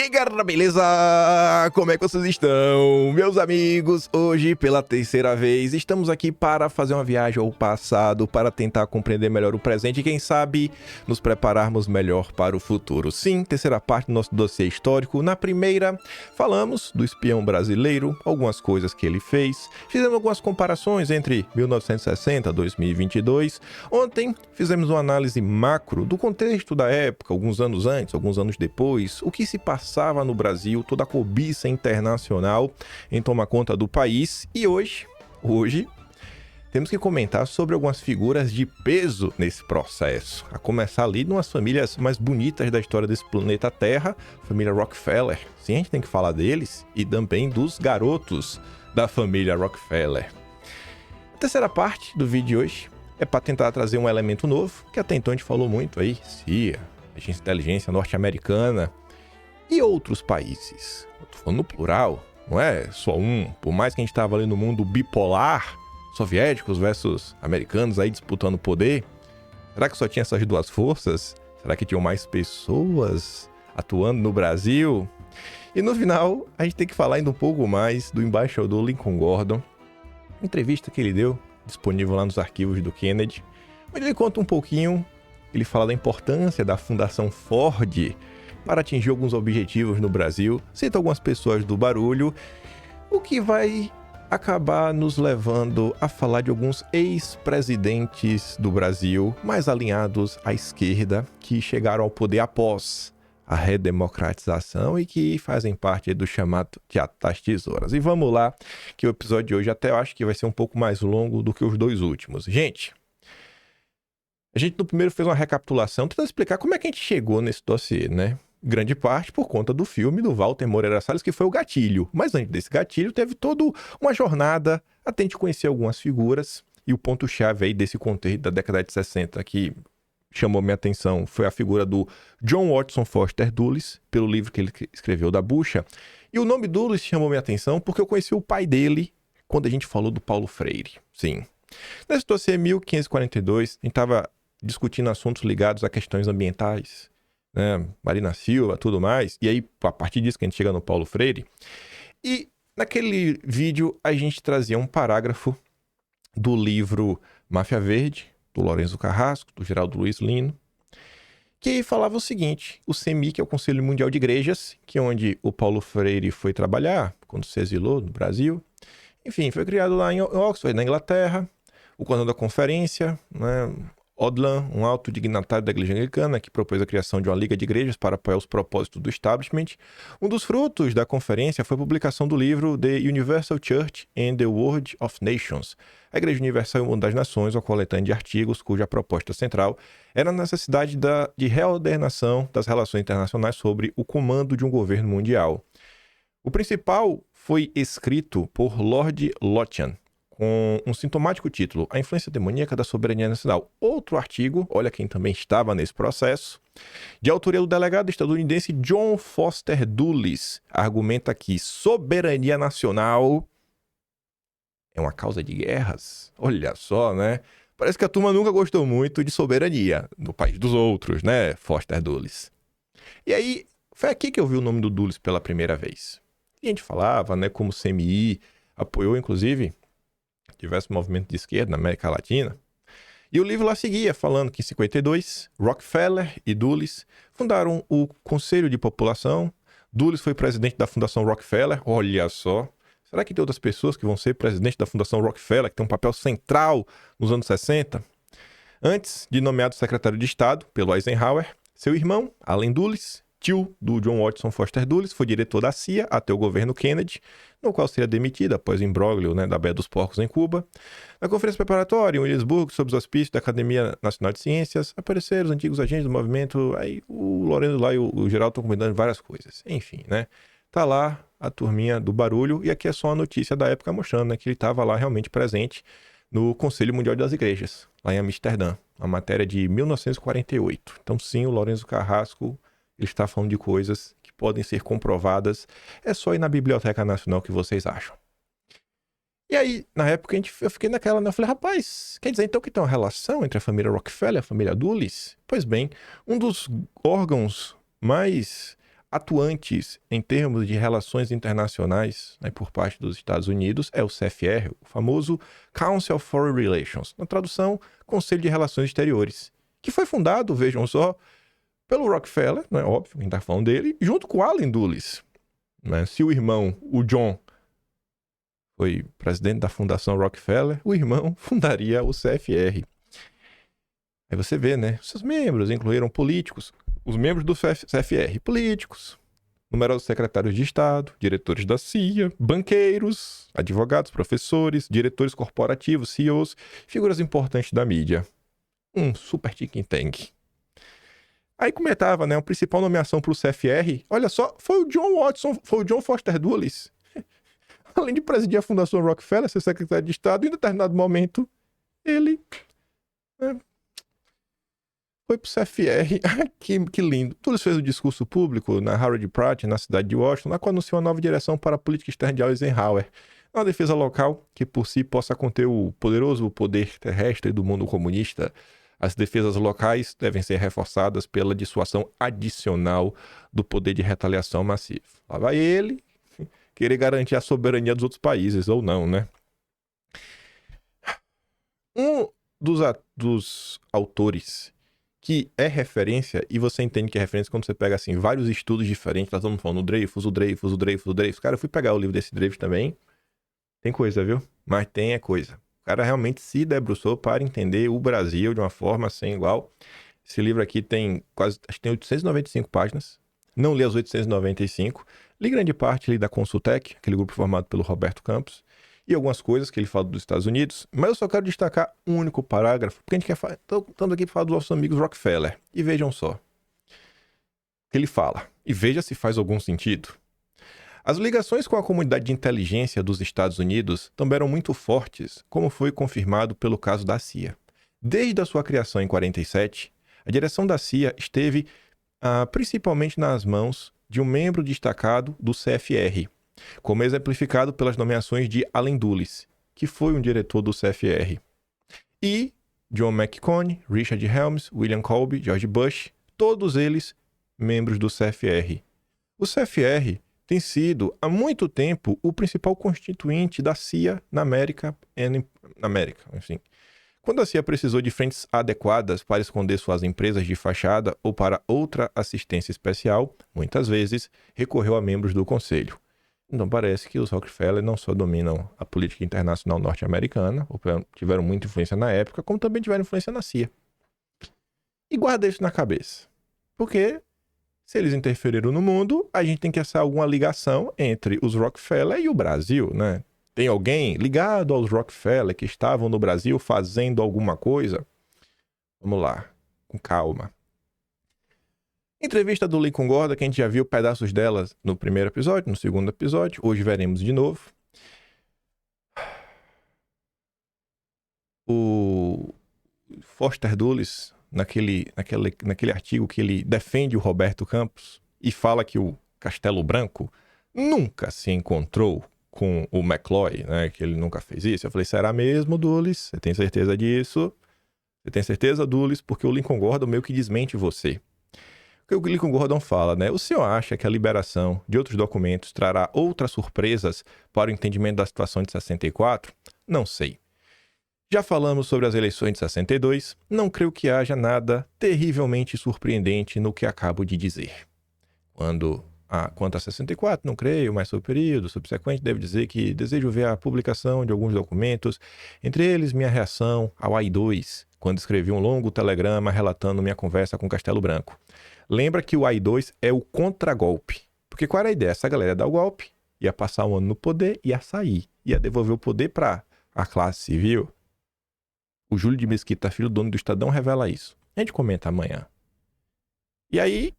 aí, galera, beleza? Como é que vocês estão? Meus amigos, hoje, pela terceira vez, estamos aqui para fazer uma viagem ao passado, para tentar compreender melhor o presente e, quem sabe, nos prepararmos melhor para o futuro. Sim, terceira parte do nosso dossiê histórico. Na primeira, falamos do espião brasileiro, algumas coisas que ele fez, fizemos algumas comparações entre 1960 e 2022. Ontem, fizemos uma análise macro do contexto da época, alguns anos antes, alguns anos depois, o que se passava no Brasil, toda a cobiça internacional em tomar conta do país. E hoje, temos que comentar sobre algumas figuras de peso nesse processo. A começar ali de umas famílias mais bonitas da história desse planeta Terra, a família Rockefeller. Sim, a gente tem que falar deles e também dos garotos da família Rockefeller. A terceira parte do vídeo de hoje é para tentar trazer um elemento novo, que até então a gente falou muito aí, CIA, Agência de Inteligência Norte-Americana e outros países. Eu tô falando no plural, não é só um. Por mais que a gente estava ali no mundo bipolar, soviéticos versus americanos aí disputando poder, será que só tinha essas duas forças? Será que tinham mais pessoas atuando no Brasil? E no final, a gente tem que falar ainda um pouco mais do embaixador Lincoln Gordon, entrevista que ele deu, disponível lá nos arquivos do Kennedy, onde ele conta um pouquinho, ele fala da importância da Fundação Ford para atingir alguns objetivos no Brasil, cita algumas pessoas do barulho, o que vai acabar nos levando a falar de alguns ex-presidentes do Brasil, mais alinhados à esquerda, que chegaram ao poder após a redemocratização e que fazem parte do chamado Teatro das Tesouras. E vamos lá, que o episódio de hoje até eu acho que vai ser um pouco mais longo do que os dois últimos. Gente, a gente no primeiro fez uma recapitulação, tentando explicar como é que a gente chegou nesse dossiê, né? Grande parte por conta do filme do Walter Moreira Salles, que foi o gatilho. Mas antes desse gatilho, teve toda uma jornada até a gente conhecer algumas figuras. E o ponto-chave aí desse contexto da década de 60 que chamou minha atenção foi a figura do John Watson Foster Dulles, pelo livro que ele escreveu da Bucha. E o nome Dulles chamou minha atenção porque eu conheci o pai dele quando a gente falou do Paulo Freire. Sim. Nesse dossiê 1542, a gente estava discutindo assuntos ligados a questões ambientais, né? Marina Silva, tudo mais. E aí, a partir disso que a gente chega no Paulo Freire. E naquele vídeo, a gente trazia um parágrafo do livro Máfia Verde, do Lourenço Carrasco, do Geraldo Luiz Lino, que falava o seguinte: o CEMI, que é o Conselho Mundial de Igrejas, que é onde o Paulo Freire foi trabalhar quando se exilou no Brasil, enfim, foi criado lá em Oxford, na Inglaterra. O coordenador da conferência, né, Odland, um alto dignatário da Igreja Anglicana, que propôs a criação de uma liga de igrejas para apoiar os propósitos do establishment. Um dos frutos da conferência foi a publicação do livro The Universal Church and the World of Nations, a Igreja Universal e o Mundo das Nações, uma coletânea de artigos cuja proposta central era a necessidade de reordenação das relações internacionais sobre o comando de um governo mundial. O principal foi escrito por Lord Lothian, com um sintomático título, A Influência Demoníaca da Soberania Nacional. Outro artigo, olha quem também estava nesse processo, de autoria do delegado estadunidense John Foster Dulles, argumenta que soberania nacional é uma causa de guerras. Olha só, né? Parece que a turma nunca gostou muito de soberania no país dos outros, né? Foster Dulles. E aí, foi aqui que eu vi o nome do Dulles pela primeira vez. E a gente falava, né, como o CMI apoiou, inclusive, diversos movimentos de esquerda na América Latina. E o livro lá seguia falando que em 52, Rockefeller e Dulles fundaram o Conselho de População. Dulles foi presidente da Fundação Rockefeller. Olha só. Será que tem outras pessoas que vão ser presidente da Fundação Rockefeller, que tem um papel central nos anos 60? Antes de nomeado secretário de Estado pelo Eisenhower, seu irmão, Allen Dulles, tio do John Watson Foster Dulles, foi diretor da CIA até o governo Kennedy, no qual seria demitido após o imbróglio, né, da Baía dos Porcos em Cuba. Na conferência preparatória em Williamsburg, sob os auspícios da Academia Nacional de Ciências, apareceram os antigos agentes do movimento, aí o Lourenço lá e o Geraldo estão combinando várias coisas. Enfim, né? Tá lá a turminha do barulho, e aqui é só a notícia da época mostrando, né, que ele estava lá realmente presente no Conselho Mundial das Igrejas, lá em Amsterdã, a matéria de 1948. Então sim, o Lourenço Carrasco, ele está falando de coisas que podem ser comprovadas. É só ir na Biblioteca Nacional que vocês acham. E aí, na época, eu fiquei naquela, né? Eu falei, rapaz, quer dizer então que tem uma relação entre a família Rockefeller e a família Dulles? Pois bem, um dos órgãos mais atuantes em termos de relações internacionais, né, por parte dos Estados Unidos é o CFR, o famoso Council of Foreign Relations, na tradução, Conselho de Relações Exteriores, que foi fundado, vejam só, pelo Rockefeller, né, óbvio, quem está falando dele, junto com Allen Dulles. Né? Se o irmão, o John, foi presidente da Fundação Rockefeller, o irmão fundaria o CFR. Aí você vê, né? Seus membros incluíram políticos, os membros do CFR, políticos, numerosos secretários de Estado, diretores da CIA, banqueiros, advogados, professores, diretores corporativos, CEOs, figuras importantes da mídia. Um super think tank. Aí comentava, né? A principal nomeação para o CFR, olha só, foi o John Watson, foi o John Foster Dulles. Além de presidir a Fundação Rockefeller, ser secretário de Estado, em determinado momento, ele foi pro CFR. que lindo. Dulles fez um discurso público na Harvard Pratt, na cidade de Washington, na qual anunciou uma nova direção para a política externa de Eisenhower. Uma defesa local que por si possa conter o poderoso poder terrestre do mundo comunista. As defesas locais devem ser reforçadas pela dissuasão adicional do poder de retaliação massivo. Lá vai ele querer garantir a soberania dos outros países, ou não, né? Um dos autores que é referência, e você entende que é referência quando você pega, assim, vários estudos diferentes, nós estamos falando o Dreyfus. Cara, eu fui pegar o livro desse Dreyfus também. Tem coisa, viu? Mas tem coisa. O cara realmente se debruçou para entender o Brasil de uma forma sem igual. Esse livro aqui tem quase, acho que tem 895 páginas. Não li as 895. Li grande parte ali da Consultec, aquele grupo formado pelo Roberto Campos, e algumas coisas que ele fala dos Estados Unidos. Mas eu só quero destacar um único parágrafo, porque a gente quer falar, estamos aqui para falar dos nossos amigos Rockefeller. E vejam só o que ele fala. E veja se faz algum sentido. As ligações com a comunidade de inteligência dos Estados Unidos também eram muito fortes, como foi confirmado pelo caso da CIA. Desde a sua criação em 1947, a direção da CIA esteve principalmente nas mãos de um membro destacado do CFR, como exemplificado pelas nomeações de Allen Dulles, que foi um diretor do CFR, e John McCone, Richard Helms, William Colby, George Bush, todos eles membros do CFR. O CFR tem sido, há muito tempo, o principal constituinte da CIA na América, enfim. Quando a CIA precisou de frentes adequadas para esconder suas empresas de fachada ou para outra assistência especial, muitas vezes recorreu a membros do Conselho. Então parece que os Rockefeller não só dominam a política internacional norte-americana, ou tiveram muita influência na época, como também tiveram influência na CIA. E guarda isso na cabeça. Porque se eles interferiram no mundo, a gente tem que achar alguma ligação entre os Rockefeller e o Brasil, né? Tem alguém ligado aos Rockefeller que estavam no Brasil fazendo alguma coisa? Vamos lá, com calma. Entrevista do Lincoln Gordon, que a gente já viu pedaços delas no primeiro episódio, no segundo episódio. Hoje veremos de novo. O Foster Dulles, naquele artigo que ele defende o Roberto Campos e fala que o Castelo Branco nunca se encontrou com o McCloy, né? Que ele nunca fez isso. Eu falei, será mesmo, Dulles? Você tem certeza disso? Você tem certeza, Dulles? Porque o Lincoln Gordon meio que desmente você. O que o Lincoln Gordon fala, né? O senhor acha que a liberação de outros documentos trará outras surpresas para o entendimento da situação de 64? Não sei. Já falamos sobre as eleições de 62, não creio que haja nada terrivelmente surpreendente no que acabo de dizer. Quanto a 64, não creio, mas sobre o período subsequente, devo dizer que desejo ver a publicação de alguns documentos, entre eles minha reação ao AI-2, quando escrevi um longo telegrama relatando minha conversa com Castelo Branco. Lembra que o AI-2 é o contragolpe, porque qual era a ideia? Essa galera ia dar o golpe, ia passar um ano no poder, ia sair, ia devolver o poder para a classe civil. O Júlio de Mesquita Filho, dono do Estadão, revela isso. A gente comenta amanhã. E aí,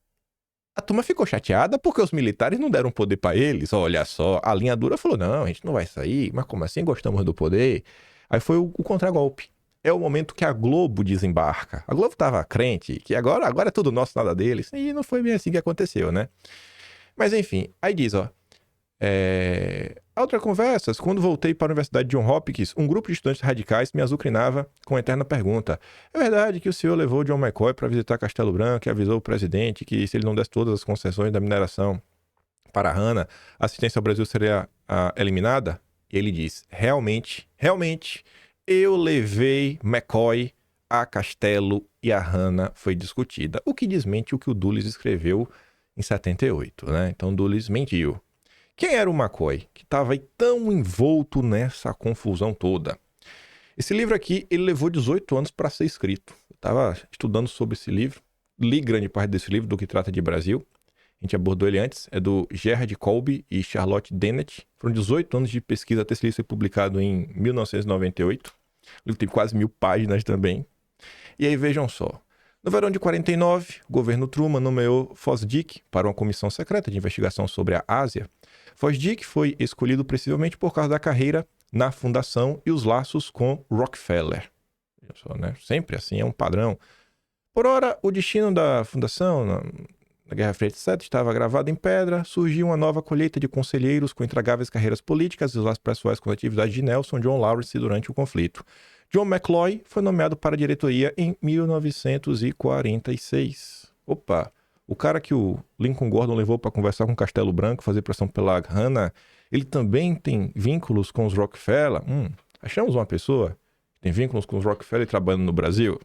a turma ficou chateada porque os militares não deram poder para eles. Olha só, a linha dura falou, não, a gente não vai sair. Mas como assim? Gostamos do poder. Aí foi o contragolpe. É o momento que a Globo desembarca. A Globo tava crente que agora é tudo nosso, nada deles. E não foi bem assim que aconteceu, né? Mas enfim, aí diz, ó. Outra conversas, quando voltei para a Universidade de John Hopkins, um grupo de estudantes radicais me azucrinava com a eterna pergunta: é verdade que o senhor levou John McCoy para visitar Castelo Branco e avisou o presidente que se ele não desse todas as concessões da mineração para a Hana, a assistência ao Brasil seria eliminada? E ele diz: realmente, eu levei McCoy a Castelo e a Hana foi discutida. O que desmente o que o Dulles escreveu em 78, né? Então Dulles mentiu. Quem era o McCoy, que estava aí tão envolto nessa confusão toda? Esse livro aqui, ele levou 18 anos para ser escrito. Eu estava estudando sobre esse livro, li grande parte desse livro, do que trata de Brasil. A gente abordou ele antes, é do Gerard Colby e Charlotte Dennett. Foram 18 anos de pesquisa até esse livro ser publicado em 1998. O livro tem quase 1000 páginas também. E aí vejam só. No verão de 49, o governo Truman nomeou Fosdick para uma comissão secreta de investigação sobre a Ásia. Fosdick foi escolhido principalmente por causa da carreira na fundação e os laços com Rockefeller. Só, né? Sempre assim, é um padrão. Por ora, o destino da fundação, na Guerra Fria, etc., estava gravado em pedra. Surgiu uma nova colheita de conselheiros com intragáveis carreiras políticas e os laços pessoais com a atividade de Nelson John Lawrence durante o conflito. John McCloy foi nomeado para a diretoria em 1946. Opa! O cara que o Lincoln Gordon levou para conversar com o Castelo Branco, fazer pressão pela Hana, ele também tem vínculos com os Rockefeller. Achamos uma pessoa que tem vínculos com os Rockefeller trabalhando no Brasil.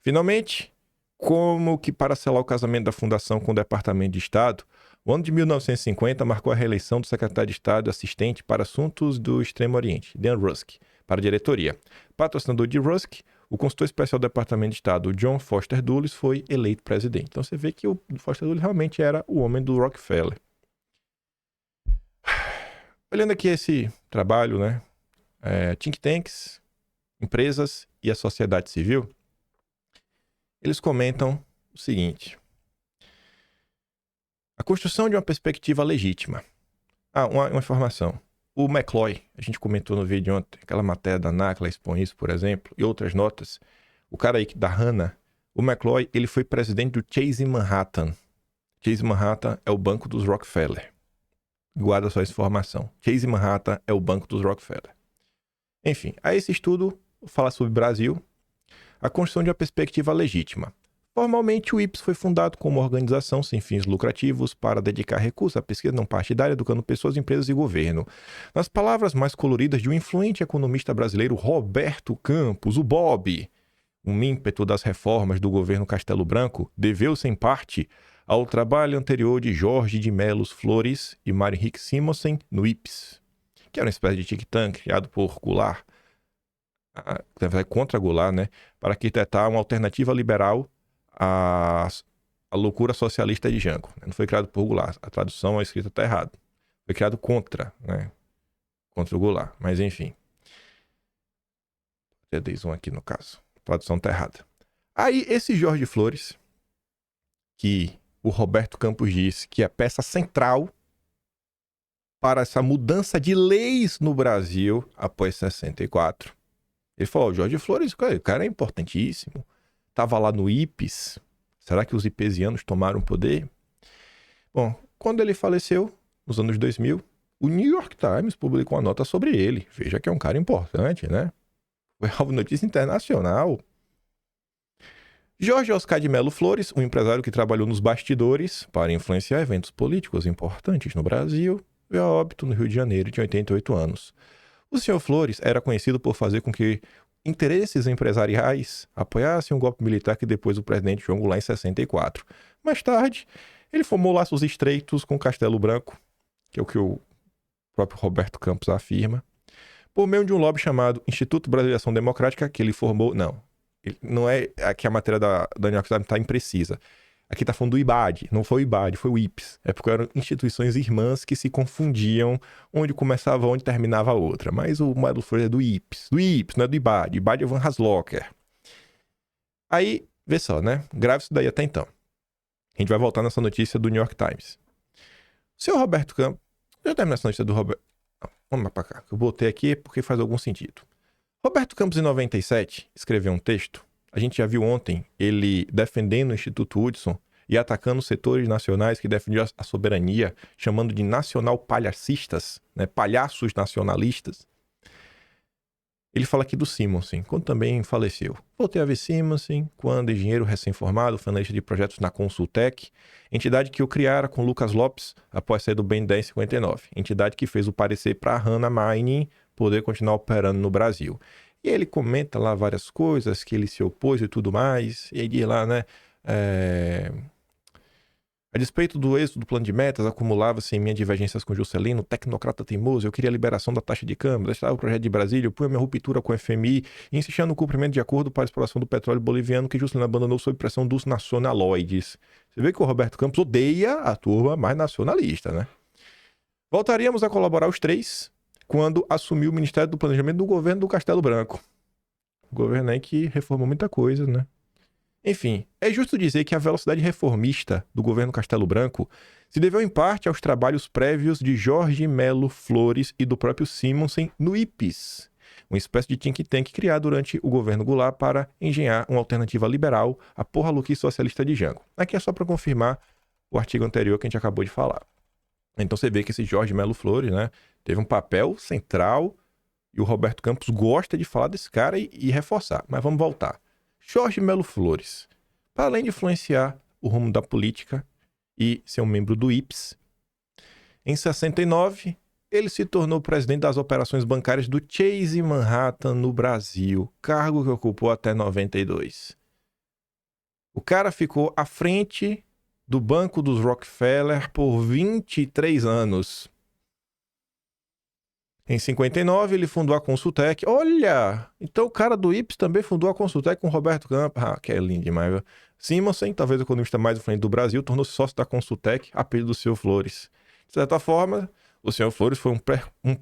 Finalmente, como que para selar o casamento da fundação com o Departamento de Estado, o ano de 1950 marcou a reeleição do secretário de Estado assistente para assuntos do Extremo Oriente, Dan Rusk, para a diretoria. Patrocinador de Rusk, o consultor especial do Departamento de Estado, John Foster Dulles, foi eleito presidente. Então você vê que o Foster Dulles realmente era o homem do Rockefeller. Olhando aqui esse trabalho, né? Think tanks, empresas e a sociedade civil, eles comentam o seguinte: a construção de uma perspectiva legítima. Uma informação. O McCloy, a gente comentou no vídeo ontem, aquela matéria da NACLA expõe isso, por exemplo, e outras notas. O cara aí da Hana, o McCloy, ele foi presidente do Chase Manhattan. Chase Manhattan é o banco dos Rockefeller. Guarda só essa informação. Chase Manhattan é o banco dos Rockefeller. Enfim, aí esse estudo fala sobre o Brasil, a construção de uma perspectiva legítima. Formalmente, o IPES foi fundado como uma organização sem fins lucrativos para dedicar recursos à pesquisa não partidária, educando pessoas, empresas e governo. Nas palavras mais coloridas de um influente economista brasileiro, Roberto Campos, o Bob, um ímpeto das reformas do governo Castelo Branco deveu-se, em parte, ao trabalho anterior de Jorge de Melos Flores e Mário Henrique Simonsen no IPES, que era uma espécie de think-tank criado por Goulart, contra Goulart, né, para arquitetar uma alternativa liberal a loucura socialista de Jango. Não foi criado por Goulart. A tradução, a escrita está errada. Foi criado contra, né? Contra o Goulart. Mas, enfim. TD1 aqui, no caso. A tradução está errada. Aí, esse Jorge Flores, que o Roberto Campos disse que é a peça central para essa mudança de leis no Brasil após 64. Ele falou, o Jorge Flores, o cara é importantíssimo. Estava lá no IPES. Será que os ipesianos tomaram poder? Bom, quando ele faleceu, nos anos 2000, o New York Times publicou uma nota sobre ele. Veja que é um cara importante, né? Foi alvo de notícia internacional. Jorge Oscar de Melo Flores, um empresário que trabalhou nos bastidores para influenciar eventos políticos importantes no Brasil, veio a óbito no Rio de Janeiro, de 88 anos. O senhor Flores era conhecido por fazer com que interesses empresariais apoiassem um golpe militar que depois o presidente João Goulart em 64. Mais tarde, ele formou laços estreitos com Castelo Branco, que é o que o próprio Roberto Campos afirma, por meio de um lobby chamado Instituto Brasileiro de Ação Democrática, que ele formou... Não é aqui a matéria da New York Times está imprecisa. Aqui está falando do IBAD, não foi o IBAD, foi o IPES. É porque eram instituições irmãs que se confundiam onde começava, onde terminava a outra. Mas o Melo Flores é do IPES. Do IPES, não é do IBAD. IBAD é Van Haslocker. Aí, vê só, né? Grave isso daí até então. A gente vai voltar nessa notícia do New York Times. O senhor Roberto Campos... Deixa eu terminar essa notícia do Roberto... Vamos para cá. Eu botei aqui porque faz algum sentido. Roberto Campos, em 97, escreveu um texto. A gente já viu ontem ele defendendo o Instituto Hudson. e atacando setores nacionais que defendiam a soberania, chamando de nacional-palhacistas, né, palhaços nacionalistas. Ele fala aqui do Simonsen, quando também faleceu. Voltei a ver Simonsen, quando engenheiro recém-formado, foi analista de projetos na Consultec, entidade que o criara com Lucas Lopes após sair do Ben 1059, entidade que fez o parecer para a Hana Mining poder continuar operando no Brasil. E ele comenta lá várias coisas, que ele se opôs e tudo mais, e aí diz lá, né, a despeito do êxito do plano de metas, acumulava-se em minhas divergências com Juscelino, tecnocrata teimoso, eu queria a liberação da taxa de câmbio, deixava o projeto de Brasília, eu punha minha ruptura com o FMI e insistia no cumprimento de acordo para a exploração do petróleo boliviano que Juscelino abandonou sob pressão dos nacionaloides. Você vê que o Roberto Campos odeia a turma mais nacionalista, né? Voltaríamos a colaborar os três quando assumiu o Ministério do Planejamento do governo do Castelo Branco. O governo aí que reformou muita coisa, né? Enfim, é justo dizer que a velocidade reformista do governo Castelo Branco se deveu em parte aos trabalhos prévios de Jorge Melo Flores e do próprio Simonsen no IPES, uma espécie de think tank criado durante o governo Goulart para engenhar uma alternativa liberal à porra louquice socialista de Jango. Aqui é só para confirmar o artigo anterior que a gente acabou de falar. Então você vê que esse Jorge Melo Flores, né, teve um papel central e o Roberto Campos gosta de falar desse cara e reforçar. Mas vamos voltar. Jorge Melo Flores, para além de influenciar o rumo da política e ser um membro do IPES, em 69, ele se tornou presidente das operações bancárias do Chase Manhattan no Brasil, cargo que ocupou até 92. O cara ficou à frente do Banco dos Rockefeller por 23 anos. Em 59, ele fundou a Consultec. Olha! Então o cara do IPES também fundou a Consultec com Roberto Campos. Ah, que é lindo demais, viu? Simonsen, talvez o economista mais influente do Brasil, tornou-se sócio da Consultec, a pedido do Sr. Flores. De certa forma, o Sr. Flores foi um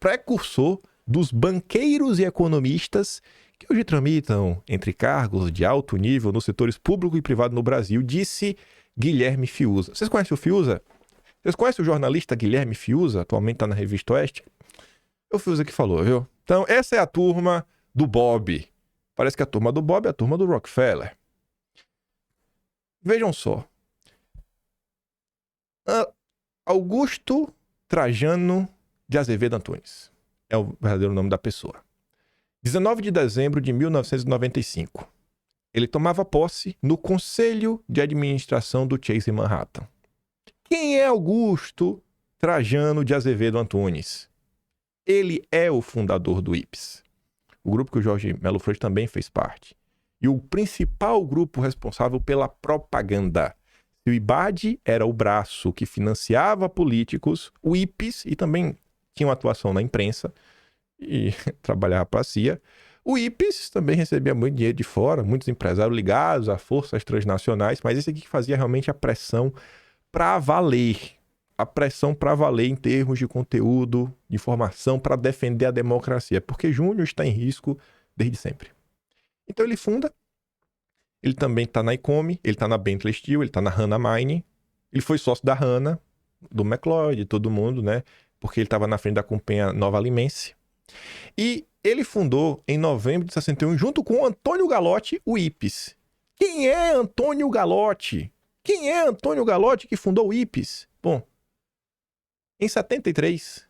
precursor dos banqueiros e economistas que hoje tramitam entre cargos de alto nível nos setores público e privado no Brasil, disse Guilherme Fiuza. Vocês conhecem o Fiuza? Vocês conhecem o jornalista Guilherme Fiuza? Atualmente está na Revista Oeste. O Fiuza que falou, viu? Então, essa é a turma do Bob. Parece que a turma do Bob é a turma do Rockefeller. Vejam só. Augusto Trajano de Azevedo Antunes. É o verdadeiro nome da pessoa. 19 de dezembro de 1995. Ele tomava posse no Conselho de Administração do Chase Manhattan. Quem é Augusto Trajano de Azevedo Antunes? Ele é o fundador do IPES, o grupo que o Jorge Melo Flores também fez parte. E o principal grupo responsável pela propaganda. Se o IBAD era o braço que financiava políticos, o IPES, e também tinha uma atuação na imprensa e trabalhava para a CIA, o IPES também recebia muito dinheiro de fora, muitos empresários ligados a forças transnacionais, mas esse aqui que fazia realmente a pressão para valer. A pressão para valer em termos de conteúdo, de informação, para defender a democracia, porque Júnior está em risco desde sempre. Então ele funda, ele também está na Icome, ele está na Bentley Steel, ele está na Hana Mining, ele foi sócio da Hana, do McLeod, de todo mundo, né? Porque ele estava na frente da companhia Nova Alimense. E ele fundou em novembro de 61, junto com Antônio Galotti, o IPES. Quem é Antônio Galotti? Quem é Antônio Galotti que fundou o IPES? Bom, em 73,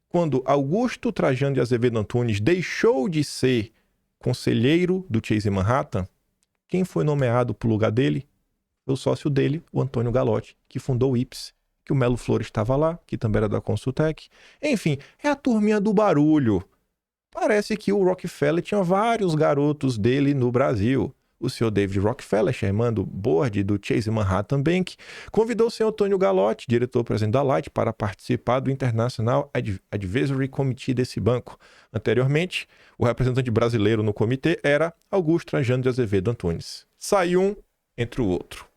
quando Augusto Trajano de Azevedo Antunes deixou de ser conselheiro do Chase Manhattan, quem foi nomeado para o lugar dele? Foi o sócio dele, o Antônio Galotti, que fundou o IPES, que o Melo Flores estava lá, que também era da Consultec. Enfim, é a turminha do barulho. Parece que o Rockefeller tinha vários garotos dele no Brasil. O senhor David Rockefeller, chairman do board do Chase Manhattan Bank, convidou o senhor Antônio Galotti, diretor-presidente da Light, para participar do International Advisory Committee desse banco. Anteriormente, o representante brasileiro no comitê era Augusto Trajano de Azevedo Antunes. Sai um, entre o outro.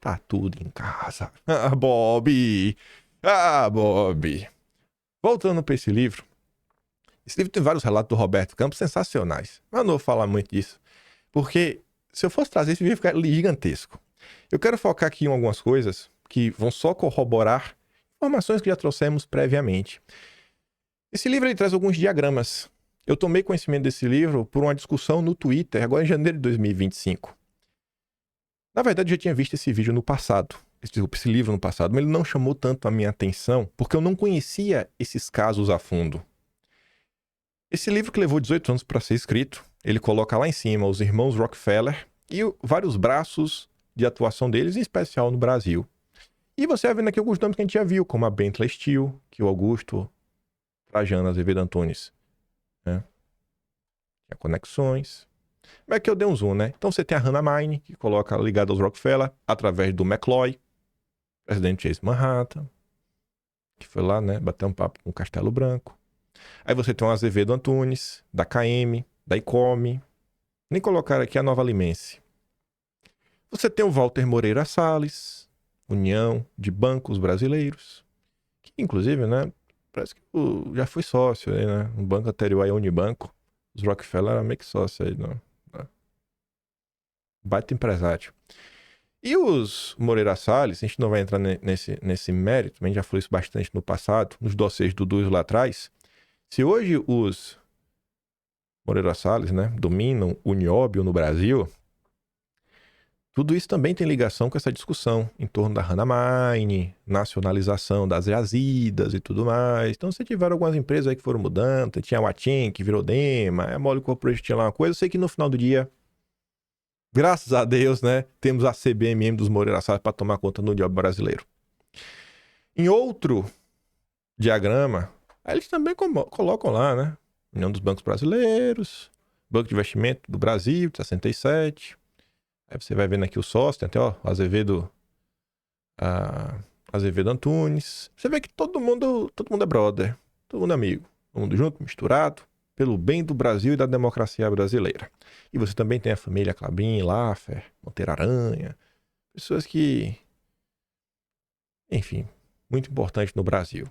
Tá tudo em casa. Ah, Bob! Ah, Bob! Voltando para esse livro tem vários relatos do Roberto Campos sensacionais, mas eu não vou falar muito disso, porque se eu fosse trazer esse vídeo, ia ficar gigantesco. Eu quero focar aqui em algumas coisas que vão só corroborar informações que já trouxemos previamente. Esse livro ele traz alguns diagramas. Eu tomei conhecimento desse livro por uma discussão no Twitter, agora em janeiro de 2025. Na verdade, eu já tinha visto esse vídeo no passado, esse livro no passado, mas ele não chamou tanto a minha atenção porque eu não conhecia esses casos a fundo. Esse livro que levou 18 anos para ser escrito, ele coloca lá em cima os irmãos Rockefeller e vários braços de atuação deles, em especial no Brasil. E você vai vendo aqui alguns nomes que a gente já viu, como a Bentley Steel, que o Augusto Trajano Azevedo Antunes, né? Tinha conexões. Mas aqui eu dei um zoom, né? Então você tem a Hannah Mine, que coloca ligada aos Rockefeller, através do McCloy, presidente Chase Manhattan, que foi lá, né, bater um papo com o Castelo Branco. Aí você tem o Azevedo Antunes, da KM, da ICOME. Nem colocaram aqui a Nova Limense. Você tem o Walter Moreira Salles, União de Bancos Brasileiros, que inclusive, né, parece que já foi sócio aí, né? Um banco anterior aí, a Unibanco. Os Rockefeller eram meio que sócio aí, não. Baita empresário. E os Moreira Salles, a gente não vai entrar nesse mérito, a gente já falou isso bastante no passado, nos dossiês do Duz lá atrás. Se hoje os Moreira Salles, né, dominam o nióbio no Brasil, tudo isso também tem ligação com essa discussão em torno da Hannah Mine, nacionalização das jazidas e tudo mais. Então, você tiveram algumas empresas aí que foram mudando, tinha a Watin, que virou Dema, a Mole Corporation tinha lá uma coisa. Eu sei que no final do dia, graças a Deus, né, temos a CBMM dos Moreira Salles para tomar conta do nióbio brasileiro. Em outro diagrama, aí eles também colocam lá, né, União dos Bancos Brasileiros, Banco de Investimento do Brasil, de 67. Aí você vai vendo aqui o sócio, tem até, ó, Azevedo Antunes. Você vê que todo mundo é brother, todo mundo é amigo, todo mundo junto, misturado, pelo bem do Brasil e da democracia brasileira. E você também tem a família Klabin, Laffer, Monteiro Aranha, pessoas que, enfim, muito importante no Brasil.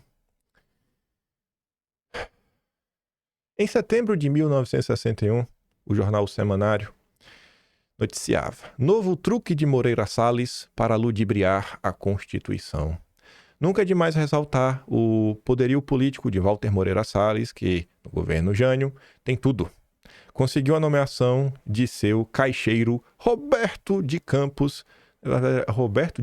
Em setembro de 1961, o jornal O Semanário noticiava: novo truque de Moreira Salles para ludibriar a Constituição. Nunca é demais ressaltar o poderio político de Walter Moreira Salles, que, no governo Jânio, tem tudo. Conseguiu a nomeação de seu caixeiro Roberto de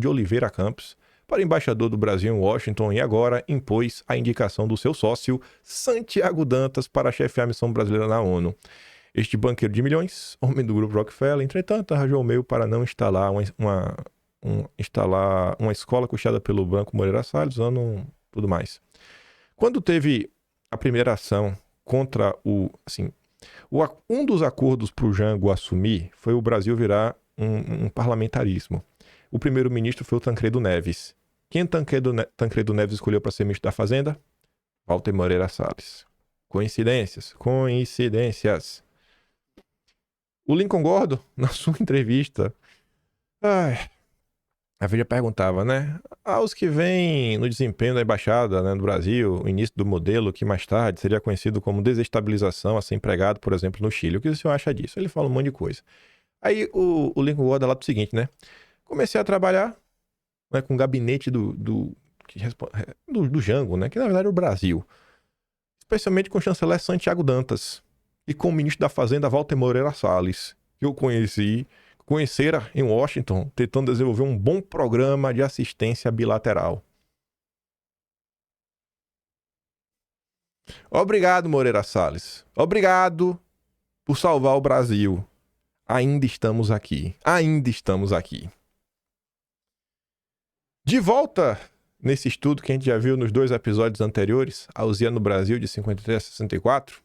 Oliveira Campos, para embaixador do Brasil em Washington e agora impôs a indicação do seu sócio, Santiago Dantas, para chefiar a missão brasileira na ONU. Este banqueiro de milhões, homem do grupo Rockefeller, entretanto, arranjou o meio para não instalar uma escola custeada pelo Banco Moreira Salles, usando tudo mais. Quando teve a primeira ação contra um dos acordos para o Jango assumir foi o Brasil virar um parlamentarismo. O primeiro-ministro foi o Tancredo Neves. Quem Tancredo Neves escolheu para ser ministro da Fazenda? Walter Moreira Salles. Coincidências? Coincidências. O Lincoln Gordon, na sua entrevista, a Veja perguntava, né? Aos que vêm no desempenho da embaixada, né, do Brasil, o início do modelo que mais tarde seria conhecido como desestabilização a ser empregado, por exemplo, no Chile. O que o senhor acha disso? Ele fala um monte de coisa. Aí o Lincoln Gordon lá pro seguinte, né? Comecei a trabalhar, né, com o gabinete do Jango, né? Que na verdade é o Brasil. Especialmente com o chanceler Santiago Dantas e com o ministro da Fazenda Walter Moreira Salles, que eu conhecera em Washington, tentando desenvolver um bom programa de assistência bilateral. Obrigado, Moreira Salles. Obrigado por salvar o Brasil. Ainda estamos aqui. Ainda estamos aqui. De volta nesse estudo que a gente já viu nos 2 episódios anteriores, a Usia no Brasil de 53 a 64.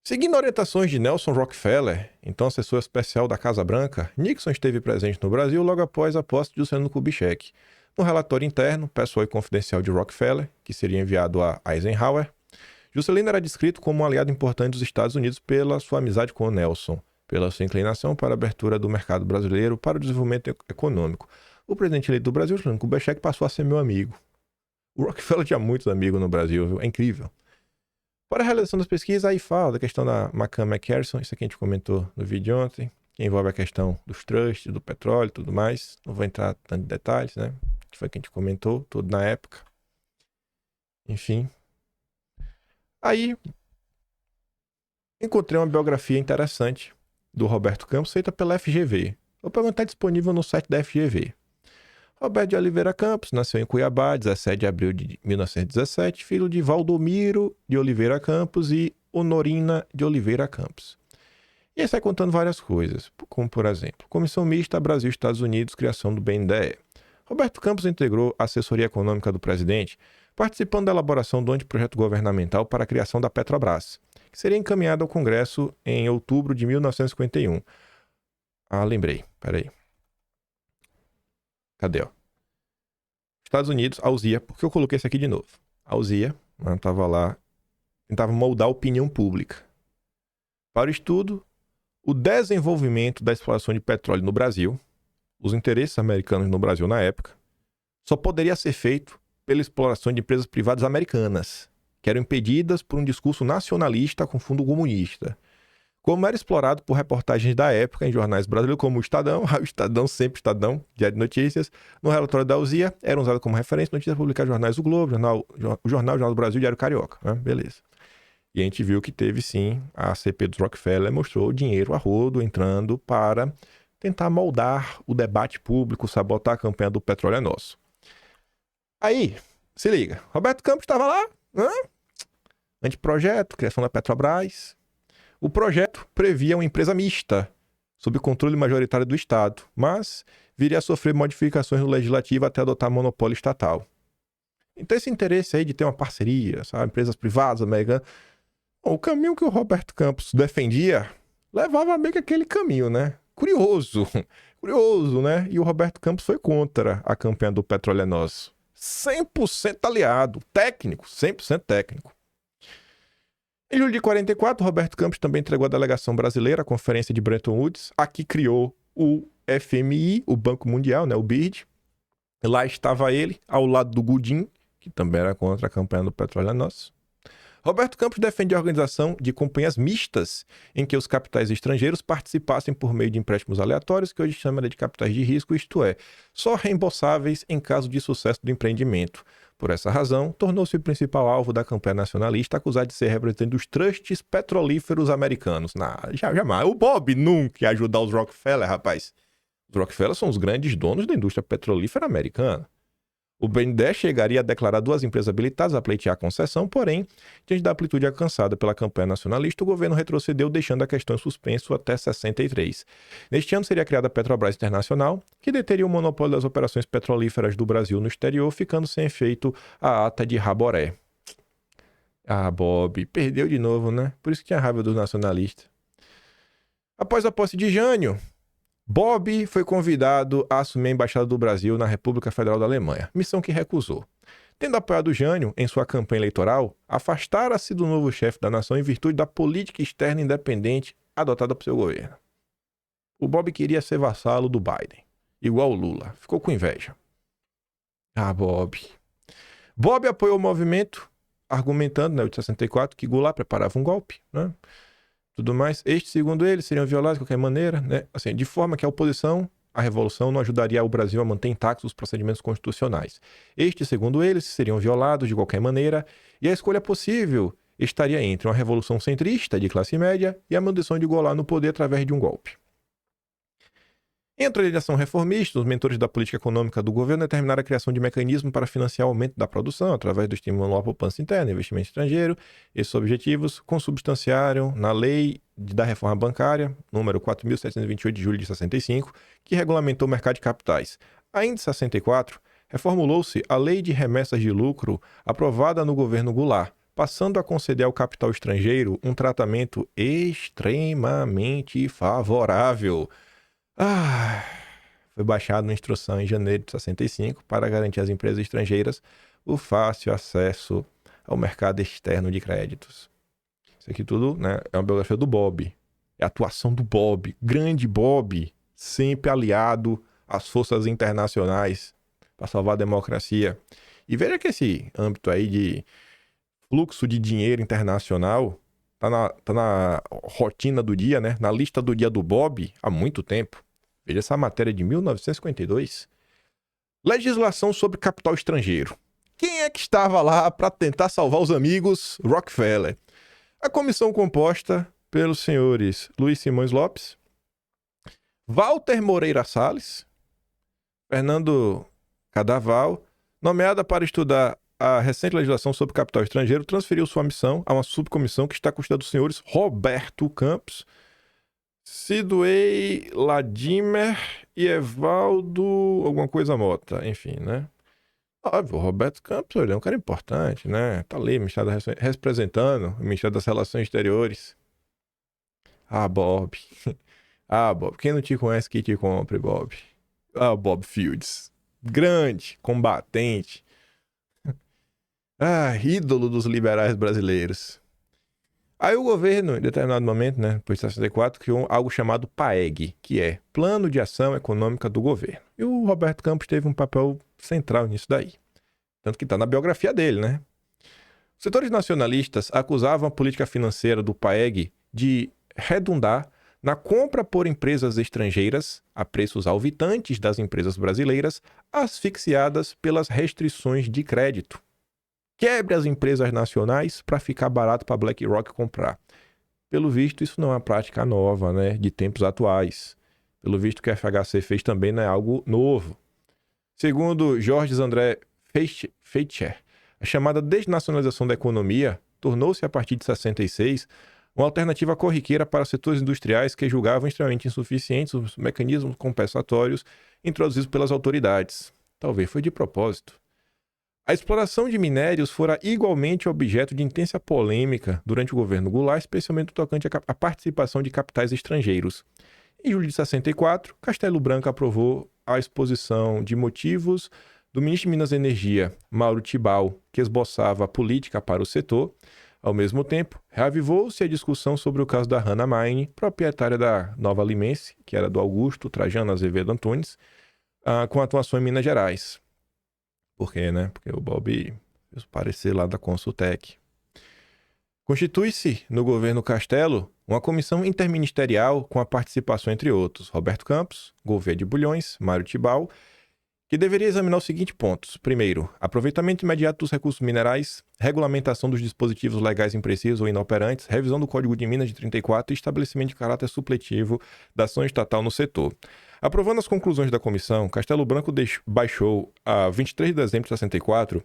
Seguindo orientações de Nelson Rockefeller, então assessor especial da Casa Branca, Nixon esteve presente no Brasil logo após a posse de Juscelino Kubitschek. No relatório interno, pessoal e confidencial de Rockefeller, que seria enviado a Eisenhower, Juscelino era descrito como um aliado importante dos Estados Unidos pela sua amizade com o Nelson, pela sua inclinação para a abertura do mercado brasileiro para o desenvolvimento econômico. O presidente eleito do Brasil, Juscelino Kubitschek, passou a ser meu amigo. O Rockefeller tinha muitos amigos no Brasil, viu? É incrível. Para a realização das pesquisas, aí fala da questão da McCann-McPherson, isso aqui a gente comentou no vídeo de ontem, que envolve a questão dos trusts, do petróleo e tudo mais. Não vou entrar tanto em detalhes, né? Que foi o que a gente comentou, tudo na época. Enfim. Aí, encontrei uma biografia interessante do Roberto Campos, feita pela FGV. O programa está disponível no site da FGV. Roberto de Oliveira Campos nasceu em Cuiabá, 17 de abril de 1917, filho de Valdomiro de Oliveira Campos e Honorina de Oliveira Campos. E aí sai contando várias coisas, como por exemplo, Comissão Mista Brasil-Estados Unidos, criação do BNDE. Roberto Campos integrou a assessoria econômica do presidente, participando da elaboração do anteprojeto governamental para a criação da Petrobras, que seria encaminhado ao Congresso em outubro de 1951. Lembrei, peraí. Cadê, ó? Estados Unidos, a UZIA, porque eu coloquei isso aqui de novo. A UZIA, estava lá, tentava moldar a opinião pública. Para o estudo, o desenvolvimento da exploração de petróleo no Brasil, os interesses americanos no Brasil na época, só poderia ser feito pela exploração de empresas privadas americanas, que eram impedidas por um discurso nacionalista com fundo comunista. Como era explorado por reportagens da época em jornais brasileiros como o Estadão, Estadão, Diário de Notícias, no relatório da UZIA, eram usadas como referência notícias publicadas em jornais do Globo, Jornal do Brasil, Diário Carioca. Beleza. E a gente viu que teve sim, a CP dos Rockefeller mostrou dinheiro a rodo entrando para tentar moldar o debate público, sabotar a campanha do petróleo é nosso. Aí, se liga, Roberto Campos estava lá, anteprojeto, criação da Petrobras. O projeto previa uma empresa mista, sob controle majoritário do Estado, mas viria a sofrer modificações no legislativo até adotar monopólio estatal. Então esse interesse aí de ter uma parceria, sabe, empresas privadas, americanas, o caminho que o Roberto Campos defendia levava meio que aquele caminho, né? Curioso, né? E o Roberto Campos foi contra a campanha do petróleo é nosso. 100% aliado, técnico, 100% técnico. Em julho de 44, Roberto Campos também entregou a delegação brasileira à Conferência de Bretton Woods. Aqui criou o FMI, o Banco Mundial, né, o BID. Lá estava ele, ao lado do Gooding, que também era contra a campanha do petróleo é nosso. Roberto Campos defende a organização de companhias mistas, em que os capitais estrangeiros participassem por meio de empréstimos aleatórios, que hoje chama de capitais de risco, isto é, só reembolsáveis em caso de sucesso do empreendimento. Por essa razão, tornou-se o principal alvo da campanha nacionalista, acusado de ser representante dos trusts petrolíferos americanos. Jamais. O Bob nunca ia ajudar os Rockefeller, rapaz. Os Rockefeller são os grandes donos da indústria petrolífera americana. O BNDES chegaria a declarar 2 empresas habilitadas a pleitear a concessão, porém, diante da amplitude alcançada pela campanha nacionalista, o governo retrocedeu, deixando a questão em suspenso até 63. Neste ano seria criada a Petrobras Internacional, que deteria o monopólio das operações petrolíferas do Brasil no exterior, ficando sem efeito a ata de Raboré. Bob, perdeu de novo, né? Por isso que tinha raiva dos nacionalistas. Após a posse de Jânio, Bob foi convidado a assumir a Embaixada do Brasil na República Federal da Alemanha, missão que recusou. Tendo apoiado Jânio em sua campanha eleitoral, afastara-se do novo chefe da nação em virtude da política externa independente adotada por seu governo. O Bob queria ser vassalo do Biden, igual o Lula. Ficou com inveja. Bob. Bob apoiou o movimento, argumentando, né, o de 64, que Goulart preparava um golpe, né? Tudo mais. Estes, segundo ele, seriam violados de qualquer maneira, né? Assim, de forma que a oposição à revolução não ajudaria o Brasil a manter intactos os procedimentos constitucionais. Estes, segundo eles, seriam violados de qualquer maneira, e a escolha possível estaria entre uma revolução centrista de classe média e a manutenção de Goulart no poder através de um golpe. Entre a direção reformista, os mentores da política econômica do governo determinaram a criação de mecanismos para financiar o aumento da produção através do estímulo à poupança interna, investimento estrangeiro. Esses objetivos consubstanciaram na Lei da Reforma Bancária, número 4.728 de julho de 65, que regulamentou o mercado de capitais. Ainda em 64, reformulou-se a Lei de Remessas de Lucro, aprovada no governo Goulart, passando a conceder ao capital estrangeiro um tratamento extremamente favorável. Foi baixado uma instrução em janeiro de 65 para garantir às empresas estrangeiras o fácil acesso ao mercado externo de créditos. Isso aqui tudo, né, é uma biografia do Bob. É a atuação do Bob, grande Bob, sempre aliado às forças internacionais para salvar a democracia. E veja que esse âmbito aí de fluxo de dinheiro internacional tá na rotina do dia, né, na lista do dia do Bob há muito tempo. Veja essa matéria de 1952. Legislação sobre capital estrangeiro. Quem é que estava lá para tentar salvar os amigos Rockefeller? A comissão composta pelos senhores Luiz Simões Lopes, Walter Moreira Salles, Fernando Cadaval, nomeada para estudar a recente legislação sobre capital estrangeiro, transferiu sua missão a uma subcomissão que está custando os senhores Roberto Campos, Sidway Ladimer e Evaldo alguma coisa Mota, enfim, né? Óbvio, o Roberto Campos ele é um cara importante, né? Tá ali, representando o Ministério das Relações Exteriores. Ah, Bob. Ah, Bob. Quem não te conhece, que te compre, Bob. Ah, Bob Fields. Grande, combatente. Ah, ídolo dos liberais brasileiros. Aí o governo, em determinado momento, né, depois de 64, criou algo chamado PAEG, que é Plano de Ação Econômica do Governo. E o Roberto Campos teve um papel central nisso daí. Tanto que está na biografia dele, né? Os setores nacionalistas acusavam a política financeira do PAEG de redundar na compra por empresas estrangeiras a preços alvitantes das empresas brasileiras, asfixiadas pelas restrições de crédito. Quebre as empresas nacionais para ficar barato para BlackRock comprar. Pelo visto, isso não é uma prática nova, né, de tempos atuais. Pelo visto, o que a FHC fez também não é algo novo. Segundo Jorge André Feitcher, a chamada desnacionalização da economia tornou-se, a partir de 66, uma alternativa corriqueira para setores industriais que julgavam extremamente insuficientes os mecanismos compensatórios introduzidos pelas autoridades. Talvez foi de propósito. A exploração de minérios fora igualmente objeto de intensa polêmica durante o governo Goulart, especialmente no tocante à participação de capitais estrangeiros. Em julho de 64, Castelo Branco aprovou a exposição de motivos do ministro de Minas e Energia, Mauro Tibau, que esboçava a política para o setor. Ao mesmo tempo, reavivou-se a discussão sobre o caso da Hannah Mine, proprietária da Nova Limense, que era do Augusto Trajano Azevedo Antunes, com atuação em Minas Gerais. Por quê, né? Porque o Bob fez parecer lá da Consultec. Constitui-se, no governo Castelo, uma comissão interministerial com a participação, entre outros, Roberto Campos, Gouveia de Bulhões, Mário Tibau, que deveria examinar os seguintes pontos. Primeiro, aproveitamento imediato dos recursos minerais, regulamentação dos dispositivos legais imprecisos ou inoperantes, revisão do Código de Minas de 34 e estabelecimento de caráter supletivo da ação estatal no setor. Aprovando as conclusões da comissão, Castelo Branco baixou, a 23 de dezembro de 64,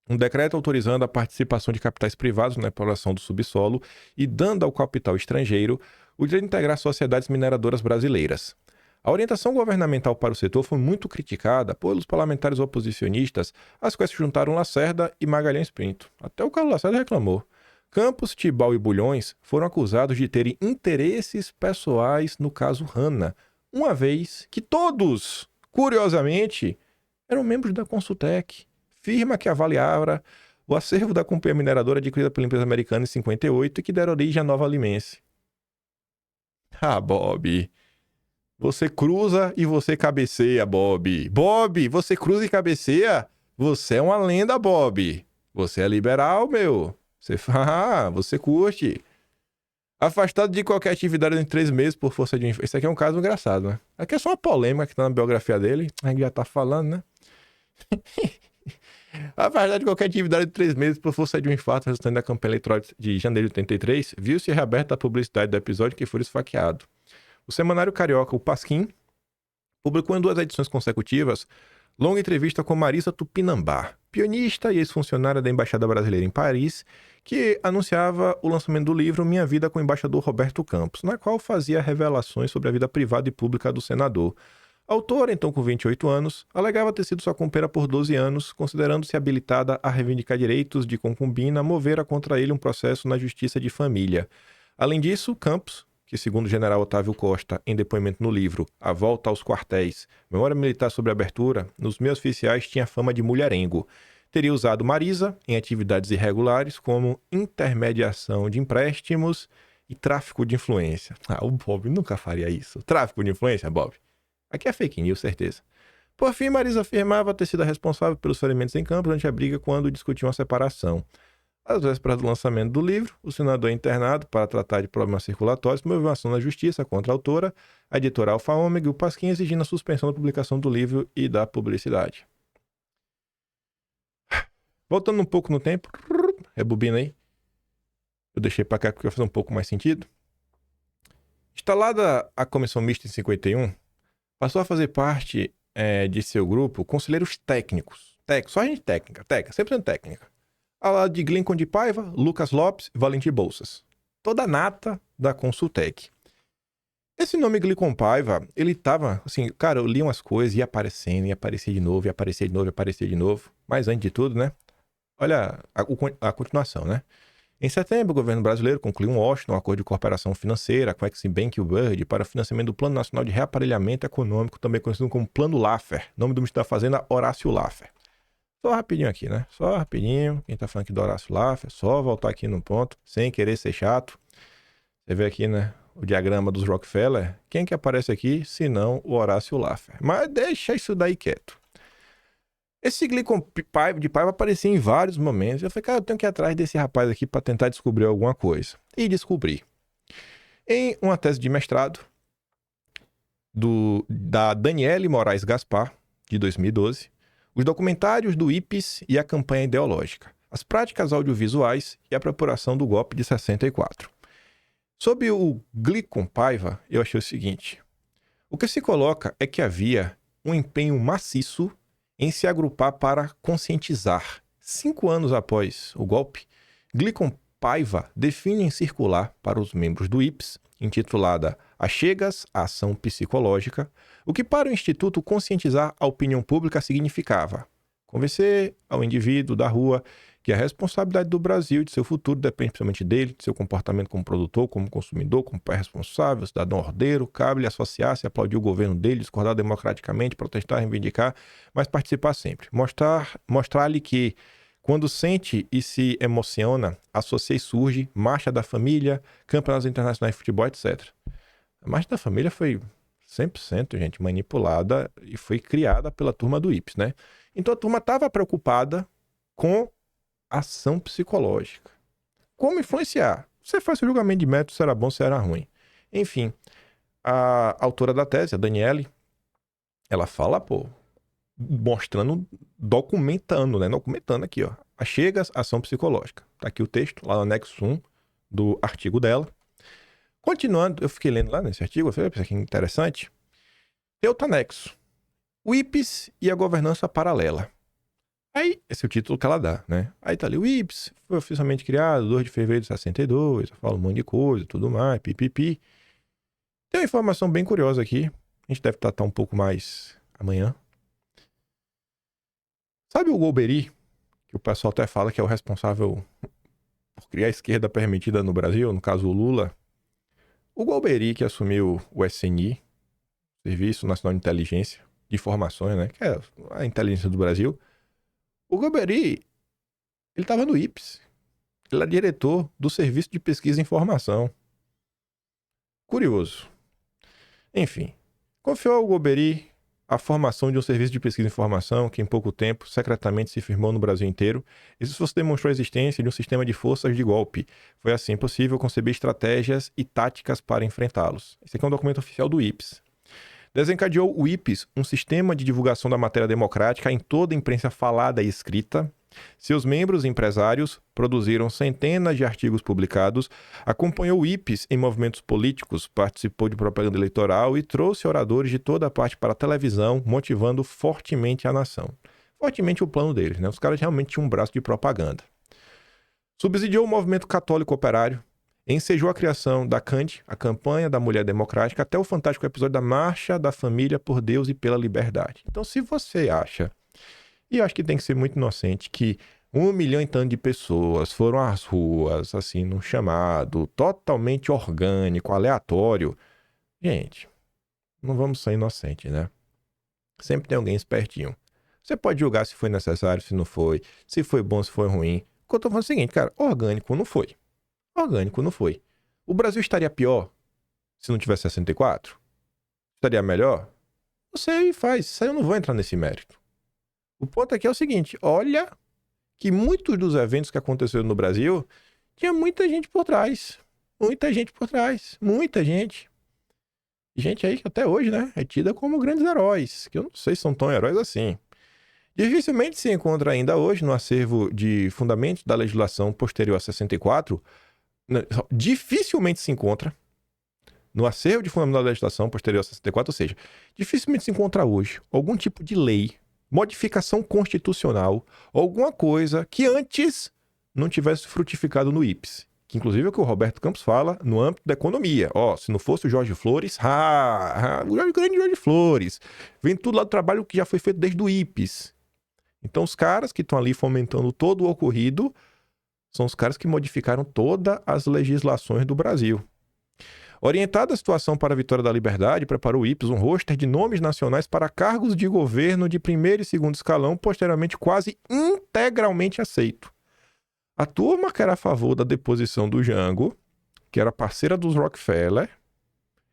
um decreto autorizando a participação de capitais privados na exploração do subsolo e dando ao capital estrangeiro o direito de integrar sociedades mineradoras brasileiras. A orientação governamental para o setor foi muito criticada pelos parlamentares oposicionistas, às quais se juntaram Lacerda e Magalhães Pinto. Até o Carlos Lacerda reclamou. Campos, Tibau e Bulhões foram acusados de terem interesses pessoais no caso Hannah, uma vez que todos, curiosamente, eram membros da Consultec, firma que avaliava o acervo da companhia mineradora adquirida pela empresa americana em 58 e que deram origem à Nova Limense. Ah, Bob, você cruza e você cabeceia, Bob. Bob, você cruza e cabeceia? Você é uma lenda, Bob. Você é liberal, meu. Você curte. Afastado de qualquer atividade em 3 meses por força de... Esse aqui é um caso engraçado, né? Aqui é só uma polêmica que tá na biografia dele. A gente já tá falando, né? Afastado de qualquer atividade em 3 meses por força de um infarto resultante da campanha eleitoral de janeiro de 83, viu-se reaberta a publicidade do episódio que foi esfaqueado. O semanário carioca O Pasquim publicou em 2 edições consecutivas longa entrevista com Marisa Tupinambá, pionista e ex-funcionária da Embaixada Brasileira em Paris, que anunciava o lançamento do livro Minha Vida com o Embaixador Roberto Campos, na qual fazia revelações sobre a vida privada e pública do senador. A autora, então com 28 anos, alegava ter sido sua companheira por 12 anos, considerando-se habilitada a reivindicar direitos de concubina, movera contra ele um processo na Justiça de Família. Além disso, Campos, que segundo o general Otávio Costa, em depoimento no livro A Volta aos Quartéis, Memória Militar sobre a Abertura, nos meios oficiais tinha fama de mulherengo. Teria usado Marisa em atividades irregulares como intermediação de empréstimos e tráfico de influência. Ah, o Bob nunca faria isso. Tráfico de influência, Bob? Aqui é fake news, certeza. Por fim, Marisa afirmava ter sido a responsável pelos ferimentos em campo durante a briga quando discutiam a separação. Às vésperas do lançamento do livro, o senador internado para tratar de problemas circulatórios moveu uma ação na justiça contra a autora, a editora Alfa Ômega e o Pasquim, exigindo a suspensão da publicação do livro e da publicidade. Voltando um pouco no tempo, rebobina aí. Eu deixei para cá porque vai fazer um pouco mais sentido. Instalada a comissão mista em 51, passou a fazer parte de seu grupo conselheiros técnicos. Só gente técnica, 100% técnica. Ao lado de Glincoln de Paiva, Lucas Lopes e Valentim Bolsas. Toda a nata da Consultec. Esse nome Glincoln Paiva, ele tava, assim, cara, eu li umas coisas, ia aparecendo, ia aparecer de novo, ia aparecer de novo, ia aparecer de novo. Mas antes de tudo, né? Olha a continuação, né? Em setembro, o governo brasileiro concluiu em Washington um acordo de cooperação financeira com a Exim Bank e o BIRD para o financiamento do Plano Nacional de Reaparelhamento Econômico, também conhecido como Plano Laffer, nome do ministro da Fazenda, Horácio Laffer. Só rapidinho aqui, né? Só rapidinho, quem tá falando aqui do Horácio Laffer, só voltar aqui no ponto, sem querer ser chato. Você vê aqui, né, o diagrama dos Rockefeller, quem que aparece aqui, se não o Horácio Laffer. Mas deixa isso daí quieto. Esse Glincoln de Paiva aparecia em vários momentos. Eu falei, cara, eu tenho que ir atrás desse rapaz aqui para tentar descobrir alguma coisa. E descobri. Em uma tese de mestrado da Daniele Moraes Gaspar, de 2012, os documentários do IPES e a campanha ideológica, as práticas audiovisuais e a preparação do golpe de 64. Sobre o Glincoln Paiva, eu achei o seguinte. O que se coloca é que havia um empenho maciço em se agrupar para conscientizar. 5 anos após o golpe, Glincoln Paiva define em circular para os membros do IPES, intitulada Achegas à Ação Psicológica, o que para o Instituto conscientizar a opinião pública significava convencer ao indivíduo da rua que a responsabilidade do Brasil e de seu futuro depende principalmente dele, de seu comportamento como produtor, como consumidor, como pai responsável, cidadão ordeiro, cabe-lhe associar-se, aplaudir o governo dele, discordar democraticamente, protestar, reivindicar, mas participar sempre. Mostrar-lhe que, quando sente e se emociona, associa e surge, marcha da família, campeonatos internacionais de futebol, etc. A marcha da família foi 100%, gente, manipulada e foi criada pela turma do IPES, né? Então a turma estava preocupada com ação psicológica. Como influenciar? Você faz seu julgamento de método se era bom, se era ruim. Enfim, a autora da tese, a Daniele, ela fala, mostrando, documentando aqui, ó. Achegas à ação psicológica. Tá aqui o texto, lá no anexo 1 do artigo dela. Continuando, eu fiquei lendo lá nesse artigo, eu falei, isso aqui é interessante. Tem outro anexo. O IPES e a governança paralela. Aí, esse é o título que ela dá, né? Aí tá ali, o IPES foi oficialmente criado 2 de fevereiro de 62, fala um monte de coisa, tudo mais, pipipi. Tem uma informação bem curiosa aqui, a gente deve tratar um pouco mais amanhã. Sabe o Golbery, que o pessoal até fala que é o responsável por criar a esquerda permitida no Brasil, no caso o Lula? O Golbery, que assumiu o SNI, Serviço Nacional de Inteligência de Informações, né? Que é a inteligência do Brasil. O Golbery, ele estava no IPES. Ele era diretor do Serviço de Pesquisa e Informação. Curioso. Enfim, confiou ao Golbery a formação de um serviço de pesquisa e informação que em pouco tempo secretamente se firmou no Brasil inteiro. Isso se demonstrou a existência de um sistema de forças de golpe. Foi assim possível conceber estratégias e táticas para enfrentá-los. Esse aqui é um documento oficial do IPES. Desencadeou o IPES um sistema de divulgação da matéria democrática em toda a imprensa falada e escrita. Seus membros empresários produziram centenas de artigos publicados, acompanhou o IPES em movimentos políticos, participou de propaganda eleitoral e trouxe oradores de toda a parte para a televisão, motivando fortemente a nação. Fortemente o plano deles, né? Os caras realmente tinham um braço de propaganda. Subsidiou o movimento católico operário, ensejou a criação da CAND, a Campanha da Mulher Democrática, até o fantástico episódio da Marcha da Família por Deus e pela Liberdade. Então, se você acha, e eu acho que tem que ser muito inocente, que 1 milhão e tanto de pessoas foram às ruas, assim, num chamado totalmente orgânico, aleatório, gente, não vamos ser inocentes, né? Sempre tem alguém espertinho. Você pode julgar se foi necessário, se não foi, se foi bom, se foi ruim. O que eu tô falando é o seguinte, cara, orgânico não foi. Orgânico não foi. O Brasil estaria pior se não tivesse 64? Estaria melhor? Você faz. Isso aí eu não vou entrar nesse mérito. O ponto aqui é o seguinte. Olha que muitos dos eventos que aconteceram no Brasil tinha muita gente por trás. Muita gente por trás. Muita gente. Gente aí que até hoje, né, é tida como grandes heróis. Que eu não sei se são tão heróis assim. Dificilmente se encontra ainda hoje no acervo de fundamentos da legislação posterior a 64. Dificilmente se encontra no acervo de fundamental da legislação posterior a 64, ou seja, dificilmente se encontra hoje algum tipo de lei, modificação constitucional, alguma coisa que antes não tivesse frutificado no IPES. Que inclusive é o que o Roberto Campos fala no âmbito da economia. Se não fosse o Jorge Flores, o grande Jorge Flores. Vem tudo lá do trabalho que já foi feito desde o IPES. Então os caras que estão ali fomentando todo o ocorrido são os caras que modificaram todas as legislações do Brasil. Orientada a situação para a vitória da liberdade, preparou o IPES um roster de nomes nacionais para cargos de governo de primeiro e segundo escalão, posteriormente quase integralmente aceito. A turma que era a favor da deposição do Jango, que era parceira dos Rockefeller,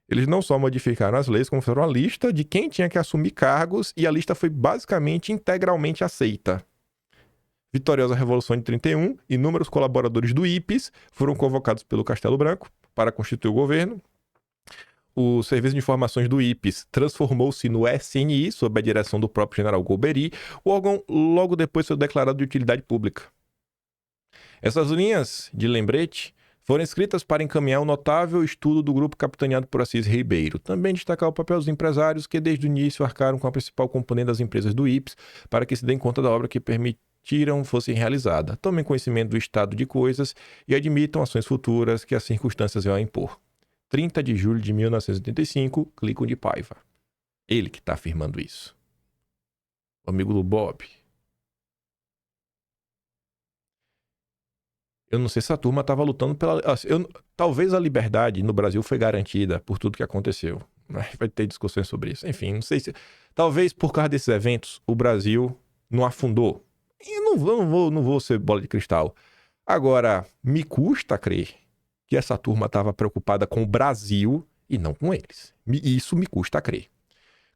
eles não só modificaram as leis, como fizeram a lista de quem tinha que assumir cargos, e a lista foi basicamente integralmente aceita. Vitoriosa Revolução de 31, inúmeros colaboradores do IPES foram convocados pelo Castelo Branco para constituir o governo. O Serviço de Informações do IPES transformou-se no SNI, sob a direção do próprio general Golbery. O órgão logo depois foi declarado de utilidade pública. Essas linhas de lembrete foram escritas para encaminhar o notável estudo do grupo capitaneado por Assis Ribeiro. Também destacar o papel dos empresários que desde o início arcaram com a principal componente das empresas do IPES para que se deem conta da obra que permitiram fosse realizada. Tomem conhecimento do estado de coisas e admitam ações futuras que as circunstâncias vão impor. 30 de julho de 1985, Clico de Paiva. Ele que está afirmando isso. O amigo do Bob. Eu não sei se a turma estava lutando pela... talvez a liberdade no Brasil foi garantida por tudo que aconteceu. Vai ter discussões sobre isso. Enfim, não sei se... Talvez por causa desses eventos, o Brasil não afundou. Eu não vou ser bola de cristal. Agora, me custa crer que essa turma estava preocupada com o Brasil e não com eles. Isso me custa crer.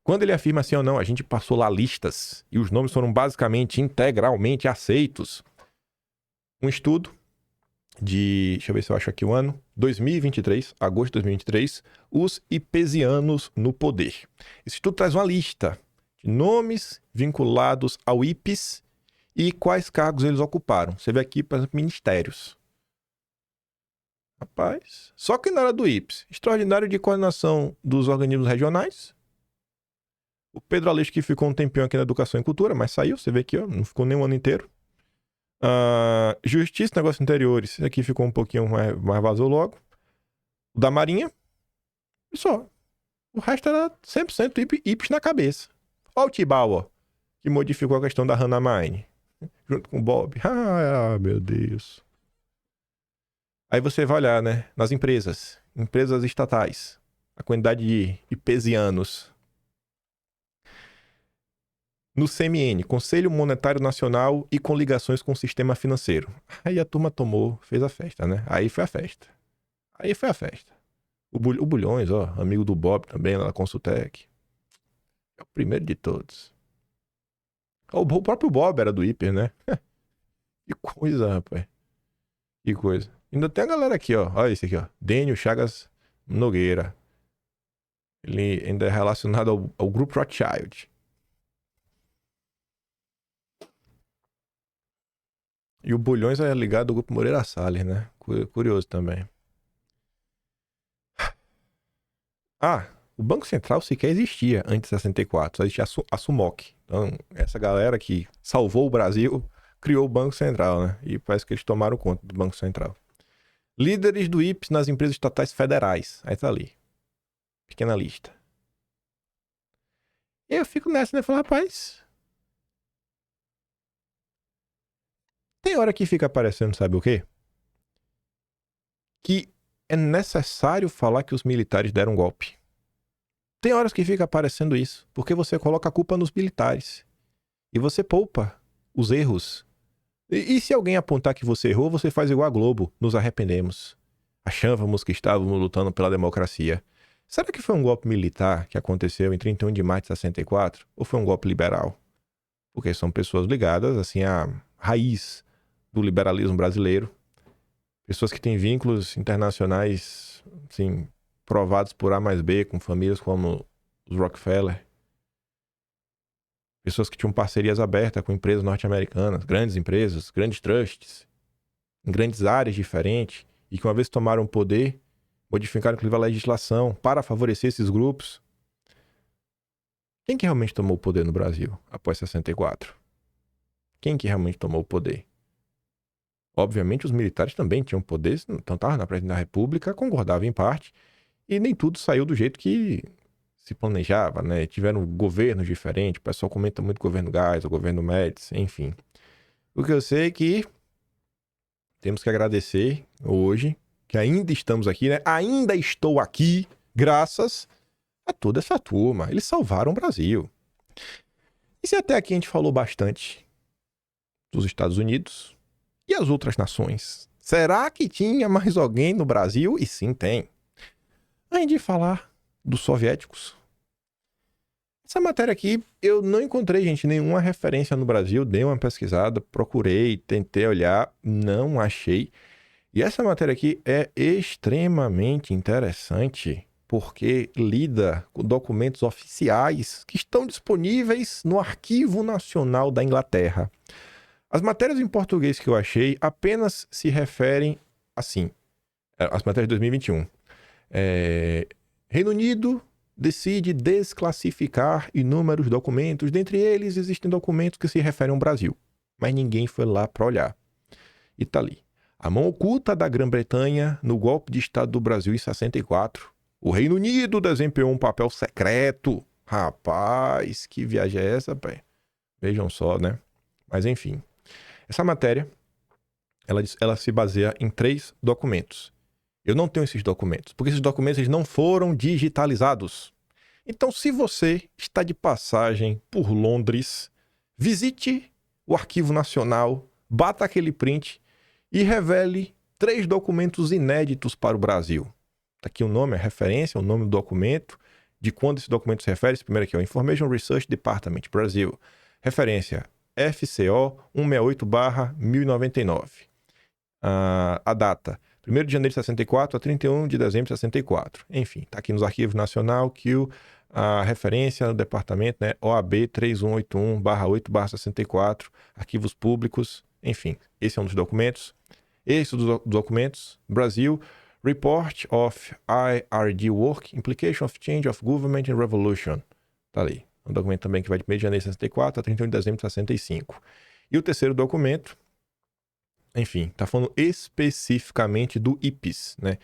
Quando ele afirma assim ou não, a gente passou lá listas e os nomes foram basicamente integralmente aceitos. Um estudo deixa eu ver se eu acho aqui o ano, 2023, agosto de 2023, os ipesianos no poder. Esse estudo traz uma lista de nomes vinculados ao IPES e quais cargos eles ocuparam. Você vê aqui, por exemplo, ministérios. Rapaz, só que na área do IPES, extraordinário de coordenação dos organismos regionais. O Pedro Aleixo, que ficou um tempinho aqui na Educação e Cultura, mas saiu, você vê aqui, não ficou nem um ano inteiro. Justiça e Negócios Interiores, esse aqui ficou um pouquinho mais vazou logo. O da Marinha, e só. O resto era 100% IPES na cabeça. Olha o Tibau, que modificou a questão da Hannah Mine, junto com o Bob. Meu Deus. Aí você vai olhar, né, nas empresas estatais, a quantidade de ipesianos. No CMN, Conselho Monetário Nacional e com ligações com o sistema financeiro. Aí a turma fez a festa, né? Aí foi a festa. O Bulhões, amigo do Bob também, lá na Consultec. É o primeiro de todos. O próprio Bob era do IPES, né? Que coisa, rapaz. Que coisa. Ainda tem a galera aqui, olha esse aqui, Dênio Chagas Nogueira. Ele ainda é relacionado ao Grupo Rothschild. E o Bulhões é ligado ao Grupo Moreira Salles, né? Curioso também. O Banco Central sequer existia antes de 64. Só existia a SUMOC. Então, essa galera que salvou o Brasil criou o Banco Central, né? E parece que eles tomaram conta do Banco Central. Líderes do IPES nas empresas estatais federais. Aí tá ali. Pequena lista. E eu fico nessa, né? Falo, rapaz... Tem hora que fica aparecendo, sabe o quê? Que é necessário falar que os militares deram um golpe. Tem horas que fica aparecendo isso, porque você coloca a culpa nos militares. E você poupa os erros. E se alguém apontar que você errou, você faz igual a Globo, nos arrependemos. Achávamos que estávamos lutando pela democracia. Será que foi um golpe militar que aconteceu em 31 de março de 64? Ou foi um golpe liberal? Porque são pessoas ligadas, assim, à raiz do liberalismo brasileiro. Pessoas que têm vínculos internacionais, assim, provados por A mais B, com famílias como os Rockefeller. Pessoas que tinham parcerias abertas com empresas norte-americanas, grandes empresas, grandes trusts, em grandes áreas diferentes, e que uma vez tomaram poder, modificaram inclusive a legislação para favorecer esses grupos. Quem que realmente tomou o poder no Brasil após 64? Quem que realmente tomou o poder? Obviamente os militares também tinham poder, então estavam na presidência da República, concordavam em parte, e nem tudo saiu do jeito que se planejava, né? Tiveram governos diferentes, o pessoal comenta muito o governo Geisel, o governo Médici, enfim. O que eu sei é que temos que agradecer hoje, que ainda estamos aqui, né? Ainda estou aqui, graças a toda essa turma. Eles salvaram o Brasil. E se até aqui a gente falou bastante dos Estados Unidos e as outras nações, será que tinha mais alguém no Brasil? E sim, tem. Antes de falar dos soviéticos, essa matéria aqui eu não encontrei, gente, nenhuma referência no Brasil. Dei uma pesquisada, procurei, tentei olhar, não achei. E essa matéria aqui é extremamente interessante porque lida com documentos oficiais que estão disponíveis no Arquivo Nacional da Inglaterra. As matérias em português que eu achei apenas se referem assim, as matérias de 2021. Reino Unido decide desclassificar inúmeros documentos. Dentre eles, existem documentos que se referem ao Brasil, mas ninguém foi lá para olhar. E tá ali. A mão oculta da Grã-Bretanha no golpe de Estado do Brasil em 64. O Reino Unido desempenhou um papel secreto. Rapaz, que viagem é essa, pai? Vejam só, né? Mas enfim. Essa matéria, ela se baseia em 3 documentos. Eu não tenho esses documentos, porque esses documentos eles não foram digitalizados. Então, se você está de passagem por Londres, visite o Arquivo Nacional, bata aquele print e revele 3 documentos inéditos para o Brasil. Está aqui o nome, a referência, o nome do documento, de quando esse documento se refere. Esse primeiro aqui é o Information Research Department, Brasil. Referência FCO 168/1099. A data, 1º de janeiro de 64 a 31 de dezembro de 64. Enfim, está aqui nos Arquivos Nacional que a referência no departamento, né, OAB 3181/8/64, arquivos públicos, enfim, esse é um dos documentos. Esse dos documentos, Brasil, Report of IRD Work, Implication of Change of Government and Revolution. Tá ali. Um documento também que vai de 1º de janeiro de 64 a 31 de dezembro de 65. E o terceiro documento, enfim, tá falando especificamente do IPES, né?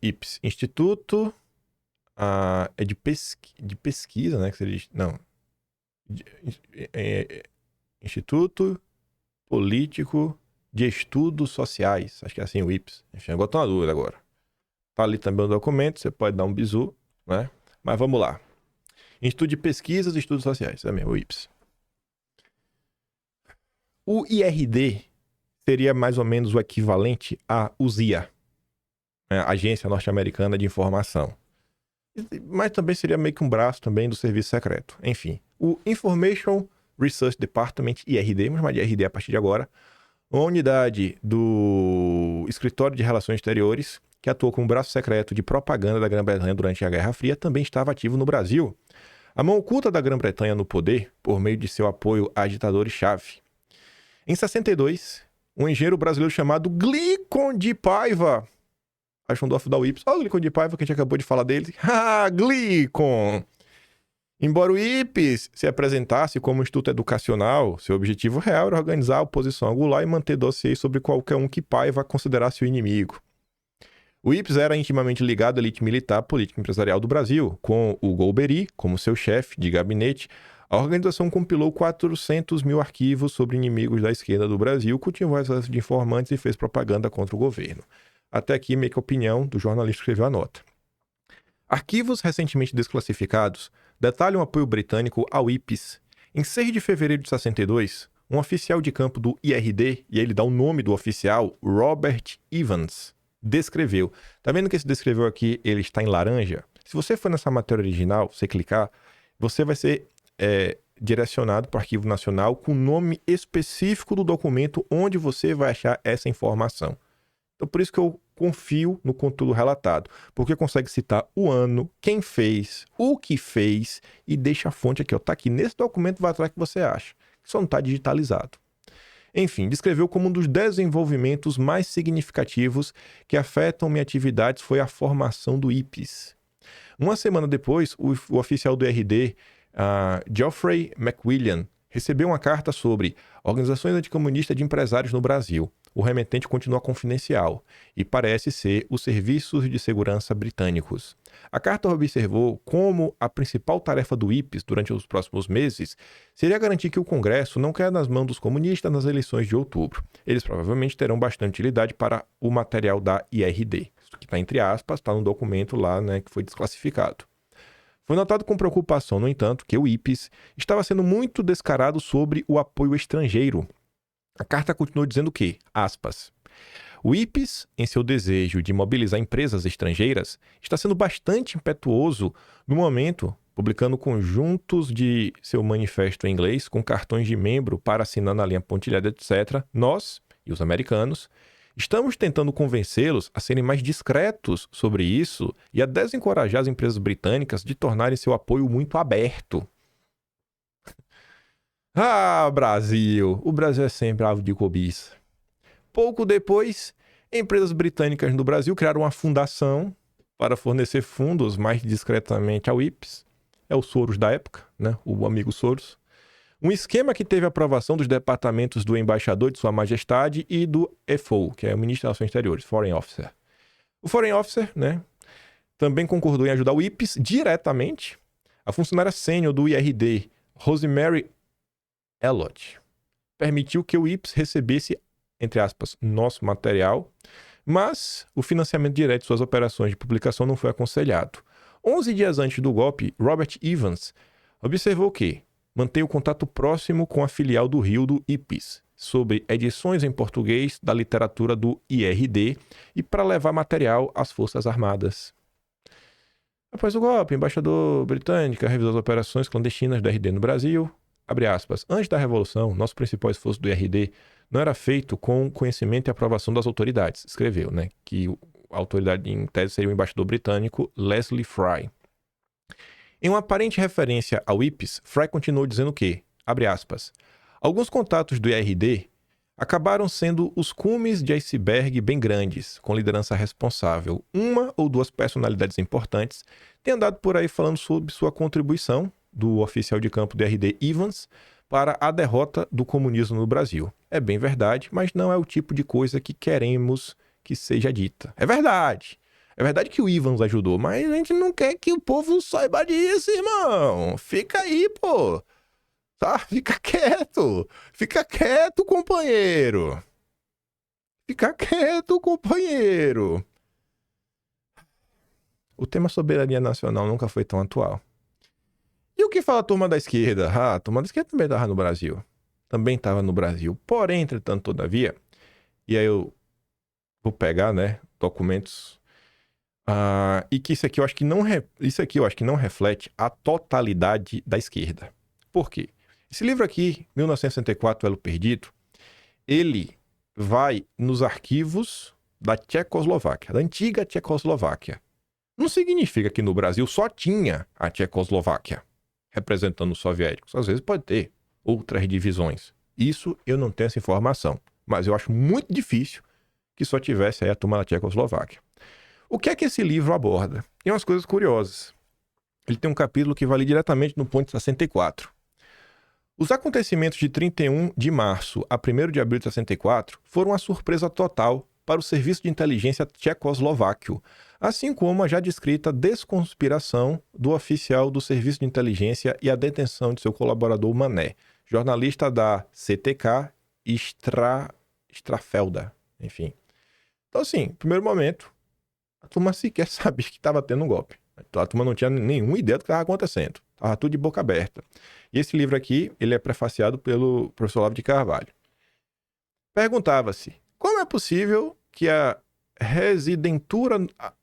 IPES, Instituto de Pesquisa, né? Que seria, não. Instituto Político de Estudos Sociais. Acho que é assim o IPES. Enfim, agora tô na dúvida agora. Tá ali também o documento, você pode dar um bizu, né? Mas vamos lá. Instituto de Pesquisas e Estudos Sociais, é mesmo, o IPES. O IRD seria mais ou menos o equivalente à USIA, né? Agência Norte-Americana de Informação. Mas também seria meio que um braço também do Serviço Secreto. Enfim, o Information Research Department, IRD, vamos chamar de IRD a partir de agora, uma unidade do Escritório de Relações Exteriores, que atuou como braço secreto de propaganda da Grã-Bretanha durante a Guerra Fria, também estava ativo no Brasil. A mão oculta da Grã-Bretanha no poder, por meio de seu apoio a ditadores-chave. Em 62, um engenheiro brasileiro chamado Glicon de Paiva, acho um da UIPS, olha o Glicon de Paiva que a gente acabou de falar dele. Ah, Glicon! Embora o IPES se apresentasse como instituto educacional, seu objetivo real era organizar a oposição a Goulart e manter dossiês sobre qualquer um que Paiva considerasse o inimigo. O IPES era intimamente ligado à elite militar, política e empresarial do Brasil. Com o Golbery como seu chefe de gabinete, a organização compilou 400 mil arquivos sobre inimigos da esquerda do Brasil, cultivou acesso de informantes e fez propaganda contra o governo. Até aqui, meio que a opinião do jornalista que escreveu a nota. Arquivos recentemente desclassificados detalham o apoio britânico ao IPES. Em 6 de fevereiro de 62, um oficial de campo do IRD, e ele dá o nome do oficial, Robert Evans, descreveu. Tá vendo que esse descreveu aqui, ele está em laranja? Se você for nessa matéria original, você clicar, você vai ser direcionado para o Arquivo Nacional com o nome específico do documento onde você vai achar essa informação. Então, por isso que eu confio no conteúdo relatado, porque consegue citar o ano, quem fez, o que fez e deixa a fonte aqui, ó. Tá aqui nesse documento, vai atrás que você acha. Só não está digitalizado. Enfim, descreveu como um dos desenvolvimentos mais significativos que afetam minha atividade foi a formação do IPES. Uma semana depois, o oficial do RD, Geoffrey McWilliam, recebeu uma carta sobre organizações anticomunistas de empresários no Brasil. O remetente continua confidencial e parece ser os serviços de segurança britânicos. A carta observou como a principal tarefa do IPES durante os próximos meses seria garantir que o Congresso não caia nas mãos dos comunistas nas eleições de outubro. Eles provavelmente terão bastante utilidade para o material da IRD, que está entre aspas, está no documento lá, né, que foi desclassificado. Foi notado com preocupação, no entanto, que o IPES estava sendo muito descarado sobre o apoio estrangeiro. A carta continuou dizendo que, aspas, o IPES, em seu desejo de mobilizar empresas estrangeiras, está sendo bastante impetuoso no momento, publicando conjuntos de seu manifesto em inglês com cartões de membro para assinar na linha pontilhada, etc. Nós, e os americanos, estamos tentando convencê-los a serem mais discretos sobre isso e a desencorajar as empresas britânicas de tornarem seu apoio muito aberto. Ah, Brasil! O Brasil é sempre alvo de cobiça. Pouco depois, empresas britânicas no Brasil criaram uma fundação para fornecer fundos mais discretamente ao IPES. É o Soros da época, né? O amigo Soros. Um esquema que teve aprovação dos departamentos do embaixador de Sua Majestade e do FO, que é o Ministro das Relações Exteriores, Foreign Officer. O Foreign Officer, né, também concordou em ajudar o IPES diretamente. A funcionária sênior do IRD, Rosemary Elliott, permitiu que o IPES recebesse, entre aspas, nosso material, mas o financiamento direto de suas operações de publicação não foi aconselhado. 11 dias antes do golpe, Robert Evans observou que mantém o contato próximo com a filial do Rio do IPES, sobre edições em português da literatura do IRD e para levar material às Forças Armadas. Após o golpe, o embaixador britânico revisou as operações clandestinas do IRD no Brasil. Abre aspas. Antes da Revolução, nosso principal esforço do IRD não era feito com conhecimento e aprovação das autoridades, escreveu, né? Que a autoridade em tese seria o embaixador britânico Leslie Fry. Em uma aparente referência ao IPES, Fry continuou dizendo que, abre aspas, alguns contatos do IRD acabaram sendo os cumes de iceberg bem grandes, com liderança responsável. Uma ou duas personalidades importantes têm andado por aí falando sobre sua contribuição do oficial de campo do IRD Evans para a derrota do comunismo no Brasil. É bem verdade, mas não é o tipo de coisa que queremos que seja dita. É verdade. É verdade que o Evans ajudou, mas a gente não quer que o povo saiba disso, irmão. Fica aí, pô. Tá? Fica quieto. Fica quieto, companheiro. Fica quieto, companheiro. O tema soberania nacional nunca foi tão atual. E o que fala a turma da esquerda? Ah, a turma da esquerda também estava no Brasil. Também estava no Brasil. Porém, entretanto, todavia, e aí eu vou pegar, né, documentos... e que isso aqui eu acho que não reflete a totalidade da esquerda. Por quê? Esse livro aqui, 1964, Elo Perdido, ele vai nos arquivos da Tchecoslováquia, da antiga Tchecoslováquia. Não significa que no Brasil só tinha a Tchecoslováquia representando os soviéticos. Às vezes pode ter outras divisões. Isso eu não tenho essa informação, mas eu acho muito difícil que só tivesse aí a turma da Tchecoslováquia. O que é que esse livro aborda? Tem umas coisas curiosas. Ele tem um capítulo que vai diretamente no ponto 64. Os acontecimentos de 31 de março a 1º de abril de 64 foram uma surpresa total para o serviço de inteligência tchecoslováquio, assim como a já descrita desconspiração do oficial do serviço de inteligência e a detenção de seu colaborador Mané, jornalista da CTK Strafelda. Enfim. Então, assim, primeiro momento, a turma sequer sabia que estava tendo um golpe. A turma não tinha nenhuma ideia do que estava acontecendo. Estava tudo de boca aberta. E esse livro aqui, ele é prefaciado pelo professor Olavo de Carvalho. Perguntava-se, como é possível que a residentura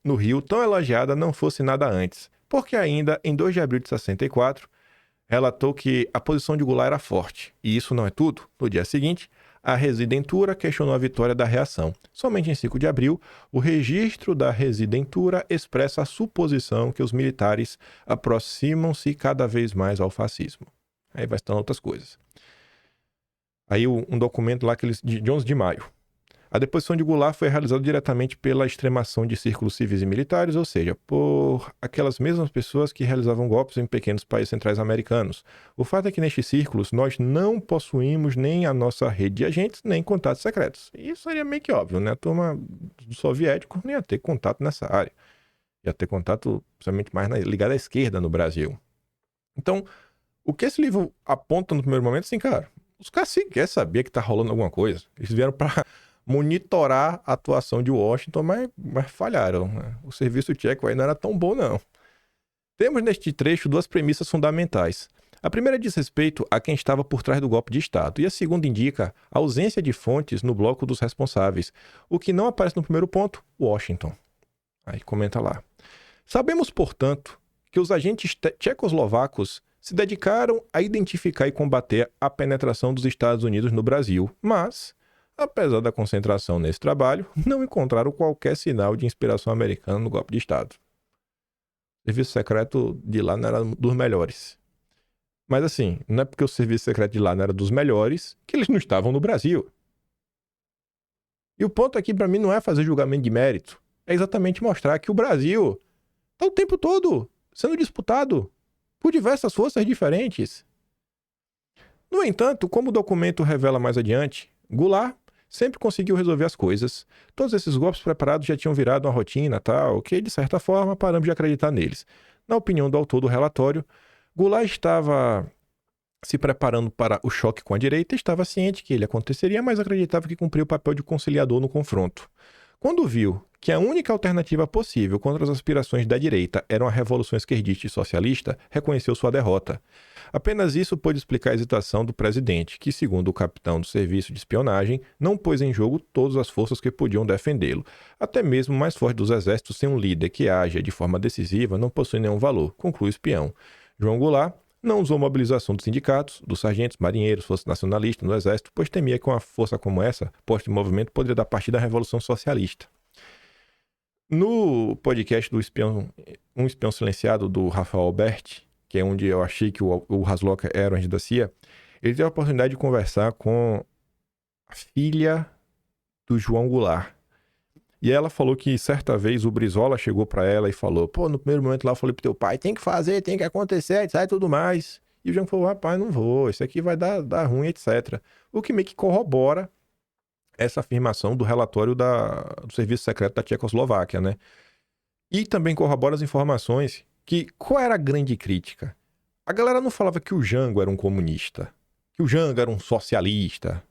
no Rio, tão elogiada, não fosse nada antes? Porque ainda, em 2 de abril de 64, relatou que a posição de Goulart era forte. E isso não é tudo. No dia seguinte, a residentura questionou a vitória da reação. Somente em 5 de abril, o registro da residentura expressa a suposição que os militares aproximam-se cada vez mais ao fascismo. Aí vai estar outras coisas. Aí um documento lá de 11 de maio. A deposição de Goulart foi realizada diretamente pela extremação de círculos civis e militares, ou seja, por aquelas mesmas pessoas que realizavam golpes em pequenos países centrais americanos. O fato é que nestes círculos nós não possuímos nem a nossa rede de agentes, nem contatos secretos. Isso seria meio que óbvio, né? A turma do soviético nem ia ter contato nessa área. Ia ter contato, principalmente mais ligado à esquerda no Brasil. Então, o que esse livro aponta no primeiro momento, assim, cara, os caras sequer sabiam que tá rolando alguma coisa. Eles vieram para monitorar a atuação de Washington, mas falharam, né? O serviço tcheco aí não era tão bom, não. Temos neste trecho duas premissas fundamentais. A primeira diz respeito a quem estava por trás do golpe de Estado, e a segunda indica a ausência de fontes no bloco dos responsáveis, o que não aparece no primeiro ponto, Washington. Aí comenta lá. Sabemos, portanto, que os agentes tchecoslovacos se dedicaram a identificar e combater a penetração dos Estados Unidos no Brasil, mas, apesar da concentração nesse trabalho, não encontraram qualquer sinal de inspiração americana no golpe de Estado. O serviço secreto de lá não era dos melhores. Mas assim, não é porque o serviço secreto de lá não era dos melhores que eles não estavam no Brasil. E o ponto aqui para mim não é fazer julgamento de mérito, é exatamente mostrar que o Brasil está o tempo todo sendo disputado por diversas forças diferentes. No entanto, como o documento revela mais adiante, Goulart sempre conseguiu resolver as coisas. Todos esses golpes preparados já tinham virado uma rotina, tal, que, de certa forma, paramos de acreditar neles. Na opinião do autor do relatório, Goulart estava se preparando para o choque com a direita e estava ciente que ele aconteceria, mas acreditava que cumpria o papel de conciliador no confronto. Quando viu que a única alternativa possível contra as aspirações da direita era uma revolução esquerdista e socialista, reconheceu sua derrota. Apenas isso pôde explicar a hesitação do presidente, que, segundo o capitão do serviço de espionagem, não pôs em jogo todas as forças que podiam defendê-lo. Até mesmo o mais forte dos exércitos sem um líder que haja de forma decisiva não possui nenhum valor, conclui o espião. João Goulart não usou a mobilização dos sindicatos, dos sargentos, marinheiros, forças nacionalistas no exército, pois temia que uma força como essa, posta em movimento, poderia dar partida à Revolução Socialista. No podcast do Um Espião Silenciado, do Rafael Alberti, que é onde eu achei que o Haslocker era o agente da CIA, ele teve a oportunidade de conversar com a filha do João Goulart. E ela falou que certa vez o Brizola chegou pra ela e falou, pô, no primeiro momento lá eu falei pro teu pai, tem que fazer, tem que acontecer, etc e tudo mais. E o João falou, rapaz, não vou, isso aqui vai dar ruim, etc. O que meio que corrobora essa afirmação do relatório do Serviço Secreto da Tchecoslováquia, né? E também corrobora as informações que, qual era a grande crítica? A galera não falava que o Jango era um comunista, que o Jango era um socialista,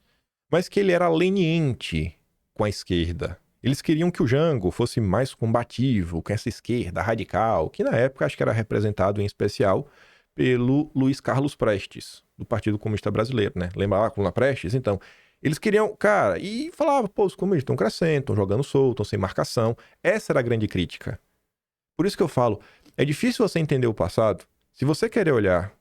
mas que ele era leniente com a esquerda. Eles queriam que o Jango fosse mais combativo com essa esquerda radical, que na época acho que era representado em especial pelo Luiz Carlos Prestes, do Partido Comunista Brasileiro, né? Lembra lá com o Prestes? Então, eles queriam, cara, e falavam, pô, os comunistas estão crescendo, estão jogando solto, estão sem marcação. Essa era a grande crítica. Por isso que eu falo, é difícil você entender o passado se você querer olhar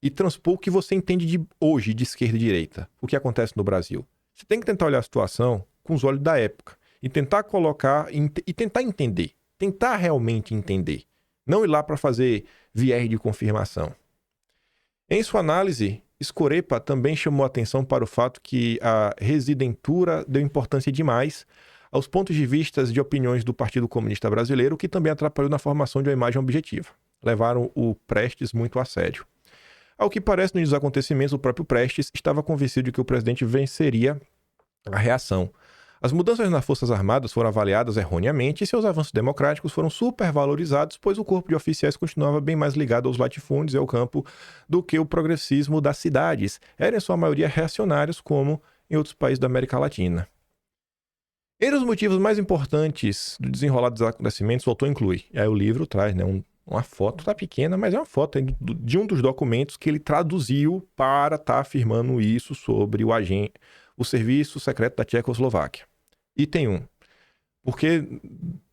e transpor o que você entende de hoje, de esquerda e direita, o que acontece no Brasil. Você tem que tentar olhar a situação com os olhos da época e tentar colocar e tentar entender, tentar realmente entender, não ir lá para fazer viés de confirmação. Em sua análise, Scorepa também chamou atenção para o fato que a residentura deu importância demais aos pontos de vista de opiniões do Partido Comunista Brasileiro, que também atrapalhou na formação de uma imagem objetiva. Levaram o Prestes muito a sério. Ao que parece, nos acontecimentos, o próprio Prestes estava convencido de que o presidente venceria a reação. As mudanças nas Forças Armadas foram avaliadas erroneamente e seus avanços democráticos foram supervalorizados, pois o corpo de oficiais continuava bem mais ligado aos latifúndios e ao campo do que o progressismo das cidades. Eram em sua maioria reacionários, como em outros países da América Latina. Entre os motivos mais importantes do desenrolar dos acontecimentos, o autor inclui. E aí o livro traz, né, uma foto, tá pequena, mas é uma foto de um dos documentos que ele traduziu para estar afirmando isso sobre o Serviço Secreto da Tchecoslováquia. Item 1. Porque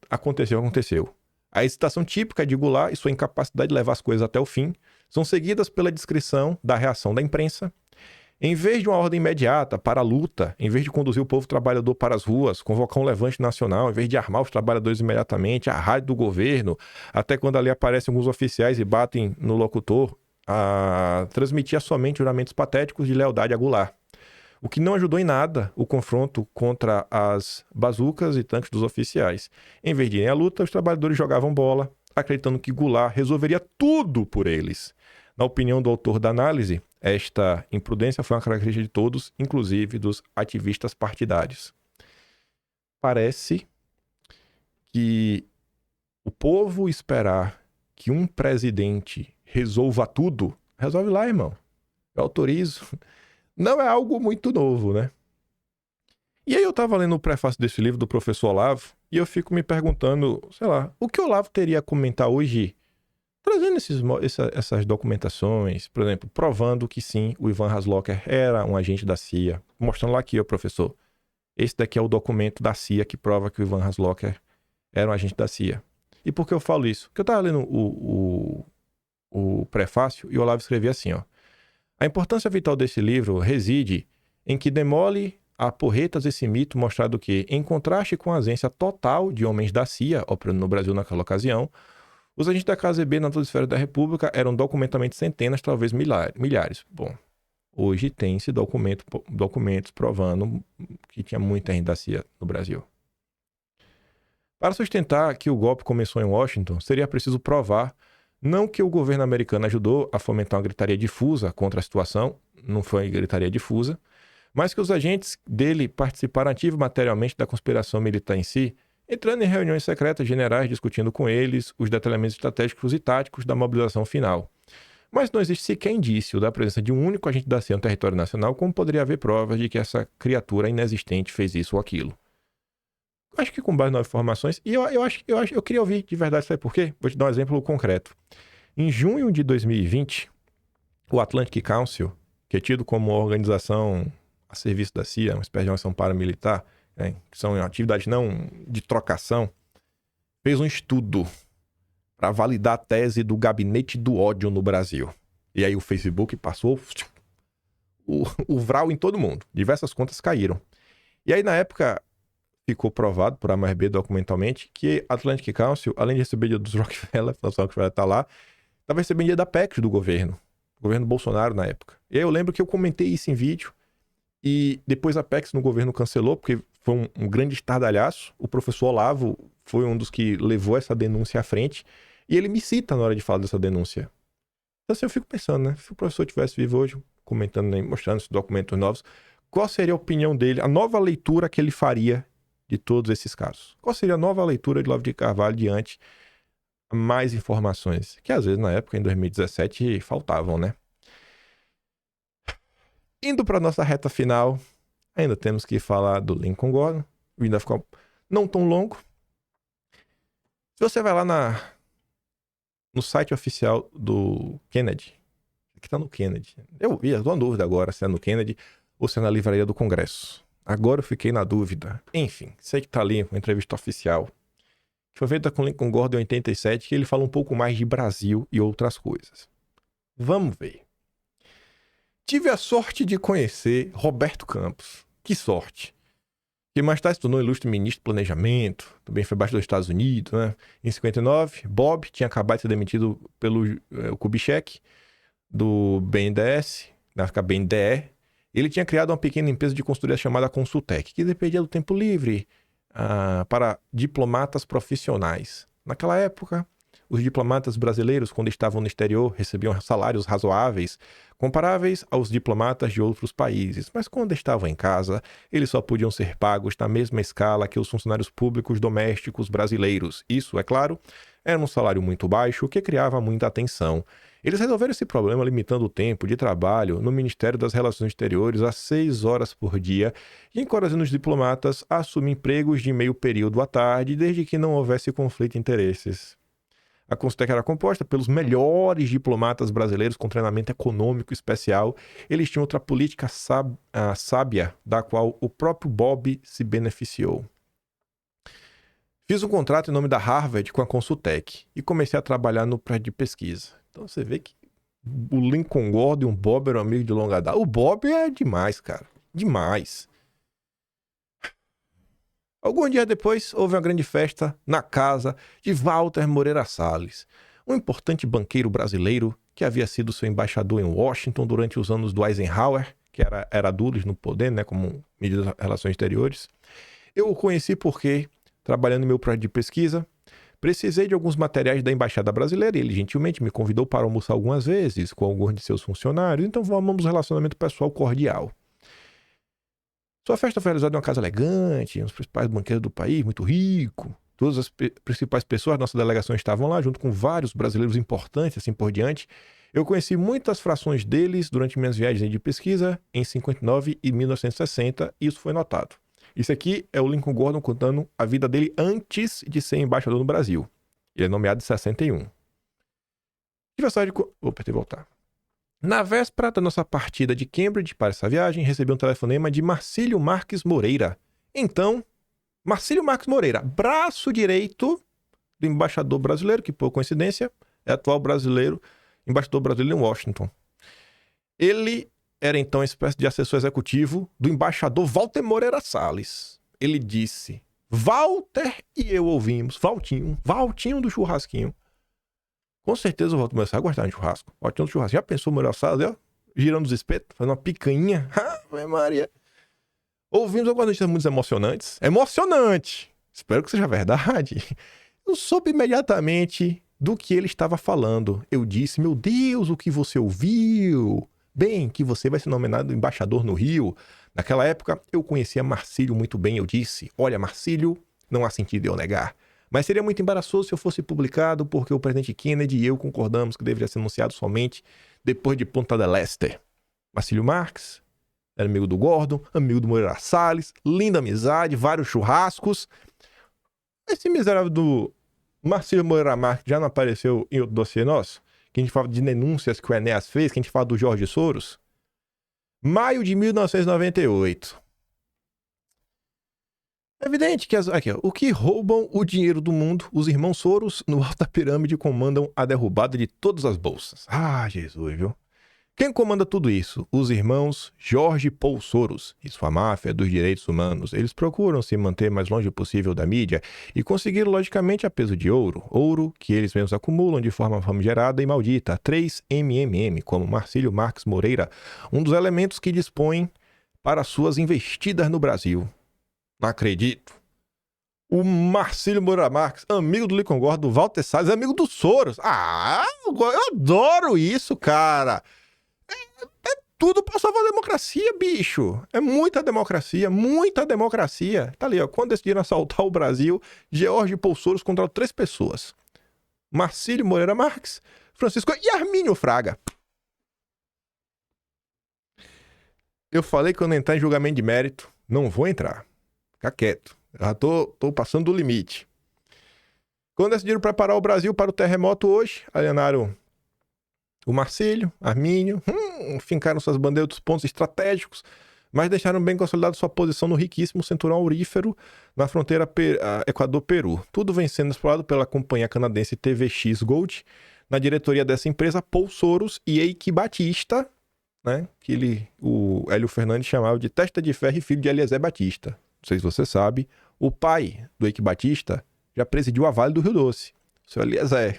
aconteceu. A hesitação típica de Goulart e sua incapacidade de levar as coisas até o fim são seguidas pela descrição da reação da imprensa. Em vez de uma ordem imediata para a luta, em vez de conduzir o povo trabalhador para as ruas, convocar um levante nacional, em vez de armar os trabalhadores imediatamente, a rádio do governo, até quando ali aparecem alguns oficiais e batem no locutor, transmitia somente juramentos patéticos de lealdade a Goulart. o que não ajudou em nada o confronto contra as bazucas e tanques dos oficiais. Em vez de irem à luta, os trabalhadores jogavam bola, acreditando que Goulart resolveria tudo por eles. Na opinião do autor da análise, esta imprudência foi uma característica de todos, inclusive dos ativistas partidários. Parece que o povo esperar que um presidente resolva tudo, resolve lá, irmão. Eu autorizo. Não é algo muito novo, né? E aí eu tava lendo o prefácio desse livro do professor Olavo e eu fico me perguntando, sei lá, o que o Olavo teria a comentar hoje, trazendo essas documentações, por exemplo, provando que sim, o Ivan Haslocker era um agente da CIA. Mostrando lá aqui, ó, professor. Esse daqui é o documento da CIA que prova que o Ivan Haslocker era um agente da CIA. E por que eu falo isso? Porque eu tava lendo o prefácio e o Olavo escrevia assim, ó. A importância vital desse livro reside em que demole a porretas esse mito mostrado que, em contraste com a ausência total de homens da CIA operando no Brasil naquela ocasião, os agentes da KGB na toda a esfera da República eram documentamente centenas, talvez milhares. Bom, hoje tem-se documentos provando que tinha muita gente da CIA no Brasil. Para sustentar que o golpe começou em Washington, seria preciso provar não que o governo americano ajudou a fomentar uma gritaria difusa contra a situação, não foi gritaria difusa, mas que os agentes dele participaram ativo materialmente da conspiração militar em si, entrando em reuniões secretas generais discutindo com eles os detalhamentos estratégicos e táticos da mobilização final. Mas não existe sequer indício da presença de um único agente da CIA no território nacional, como poderia haver provas de que essa criatura inexistente fez isso ou aquilo. Acho que com base nas informações, e eu queria ouvir de verdade, sabe por quê? Vou te dar um exemplo concreto. Em junho de 2020, o Atlantic Council, que é tido como uma organização a serviço da CIA, uma espécie de organização paramilitar, né, que são atividades não de trocação, fez um estudo para validar a tese do gabinete do ódio no Brasil. E aí o Facebook passou o vral em todo mundo. Diversas contas caíram. E aí, na época, ficou provado por A mais B documentalmente que a Atlantic Council, além de receber dinheiro dos Rockefeller, a Fundação Rockefeller tá lá, estava recebendo dinheiro da PEC do governo Bolsonaro na época. E aí eu lembro que eu comentei isso em vídeo e depois a PEC no governo cancelou, porque foi um grande estardalhaço. O professor Olavo foi um dos que levou essa denúncia à frente e ele me cita na hora de falar dessa denúncia. Então assim, eu fico pensando, né? Se o professor tivesse vivo hoje, comentando, né, mostrando esses documentos novos, qual seria a opinião dele, a nova leitura que ele faria de todos esses casos? Qual seria a nova leitura de Olavo de Carvalho diante mais informações? Que às vezes na época, em 2017, faltavam, né? Indo para nossa reta final, ainda temos que falar do Lincoln Gordon. Ainda ficou não tão longo. Se você vai lá no site oficial do Kennedy, que tá no Kennedy. Eu tô na dúvida agora se é no Kennedy ou se é na livraria do Congresso. Agora eu fiquei na dúvida. Enfim, sei que tá ali uma entrevista oficial que foi feita com Lincoln Gordon em 87, que ele fala um pouco mais de Brasil e outras coisas. Vamos ver. Tive a sorte de conhecer Roberto Campos. Que sorte. Que mais tarde se tornou ilustre ministro do Planejamento, também foi embaixador dos Estados Unidos, né? Em 59, Bob tinha acabado de ser demitido pelo Kubitschek, do BNDES, na época BNDE. Ele tinha criado uma pequena empresa de consultoria chamada Consultec, que dependia do tempo livre para diplomatas profissionais. Naquela época, os diplomatas brasileiros, quando estavam no exterior, recebiam salários razoáveis, comparáveis aos diplomatas de outros países. Mas quando estavam em casa, eles só podiam ser pagos na mesma escala que os funcionários públicos domésticos brasileiros. Isso, é claro, era um salário muito baixo, que criava muita atenção. Eles resolveram esse problema limitando o tempo de trabalho no Ministério das Relações Exteriores a 6 horas por dia e encorajando os diplomatas a assumir empregos de meio período à tarde, desde que não houvesse conflito de interesses. A Consultec era composta pelos melhores diplomatas brasileiros com treinamento econômico especial. Eles tinham outra política sábia, da qual o próprio Bob se beneficiou. Fiz um contrato em nome da Harvard com a Consultec e comecei a trabalhar no prédio de pesquisa. Então você vê que o Lincoln Gordon e o Bob eram amigos de longa data. O Bob é demais, cara. Demais. Algum dia depois, houve uma grande festa na casa de Walter Moreira Salles, um importante banqueiro brasileiro que havia sido seu embaixador em Washington durante os anos do Eisenhower, que era Dulles no poder, né, como medida das relações exteriores. Eu o conheci porque, trabalhando no meu projeto de pesquisa, precisei de alguns materiais da Embaixada Brasileira e ele gentilmente me convidou para almoçar algumas vezes com alguns de seus funcionários, então formamos um relacionamento pessoal cordial. Sua festa foi realizada em uma casa elegante, um dos principais banqueiros do país, muito rico. Todas as principais pessoas da nossa delegação estavam lá, junto com vários brasileiros importantes, assim por diante. Eu conheci muitas frações deles durante minhas viagens de pesquisa em 59 e 1960, e isso foi notado. Isso aqui é o Lincoln Gordon contando a vida dele antes de ser embaixador no Brasil. Ele é nomeado em 61. Aniversário de... Apertei voltar. Na véspera da nossa partida de Cambridge para essa viagem, recebi um telefonema de Marcílio Marques Moreira. Então, Marcílio Marques Moreira, braço direito do embaixador brasileiro, que por coincidência é atual embaixador brasileiro em Washington. Ele era então uma espécie de assessor executivo do embaixador Walter Moreira Salles. Ele disse, Walter e eu ouvimos, Valtinho do churrasquinho. Com certeza eu vou começar a gostar de churrasco. Valtinho do churrasquinho. Já pensou Moreira Salles, ó? Girando os espetos, fazendo uma picanha. Ave Maria. Ouvimos algumas notícias muito emocionantes. Emocionante! Espero que seja verdade. Eu soube imediatamente do que ele estava falando. Eu disse, meu Deus, o que você ouviu? Bem, que você vai ser nomeado embaixador no Rio. Naquela época, eu conhecia Marcílio muito bem. Eu disse, olha, Marcílio, não há sentido eu negar. Mas seria muito embaraçoso se eu fosse publicado, porque o presidente Kennedy e eu concordamos que deveria ser anunciado somente depois de Punta del Este. Marcílio Marques era amigo do Gordon, amigo do Moreira Salles, linda amizade, vários churrascos. Esse miserável do Marcílio Moreira Marques já não apareceu em outro dossiê nosso? Que a gente fala de denúncias que o Enéas fez, que a gente fala do Jorge Soros. Maio de 1998. É evidente que aqui, ó, o que roubam o dinheiro do mundo, os irmãos Soros, no alto da pirâmide, comandam a derrubada de todas as bolsas. Ah, Jesus, viu? Quem comanda tudo isso? Os irmãos Jorge e Paul Soros e sua máfia dos direitos humanos. Eles procuram se manter mais longe possível da mídia e conseguir, logicamente, a peso de ouro. Ouro que eles mesmos acumulam de forma famigerada e maldita. 3MMM, como Marcílio Marques Moreira, um dos elementos que dispõem para suas investidas no Brasil. Não acredito. O Marcílio Moreira Marques, amigo do Lincoln Gordon, do Walter Salles, amigo do Soros. Ah, eu adoro isso, cara. É tudo pra salvar a democracia, bicho. É muita democracia, muita democracia. Tá ali, ó. Quando decidiram assaltar o Brasil, George e Paul Soros controlaram 3 pessoas. Marcílio Moreira Marques, Francisco e Armínio Fraga. Eu falei que eu não entrar em julgamento de mérito. Não vou entrar. Fica quieto. Já tô passando do limite. Quando decidiram preparar o Brasil para o terremoto hoje, alienaram o Marcílio, Armínio, fincaram suas bandeiras dos pontos estratégicos, mas deixaram bem consolidada sua posição no riquíssimo cinturão aurífero na fronteira Equador-Peru. Tudo vem sendo explorado pela companhia canadense TVX Gold, na diretoria dessa empresa, Paul Soros e Eike Batista, né, que o Hélio Fernandes chamava de testa de ferro e filho de Eliezer Batista. Não sei se você sabe, o pai do Eike Batista já presidiu a Vale do Rio Doce. O seu Eliezer.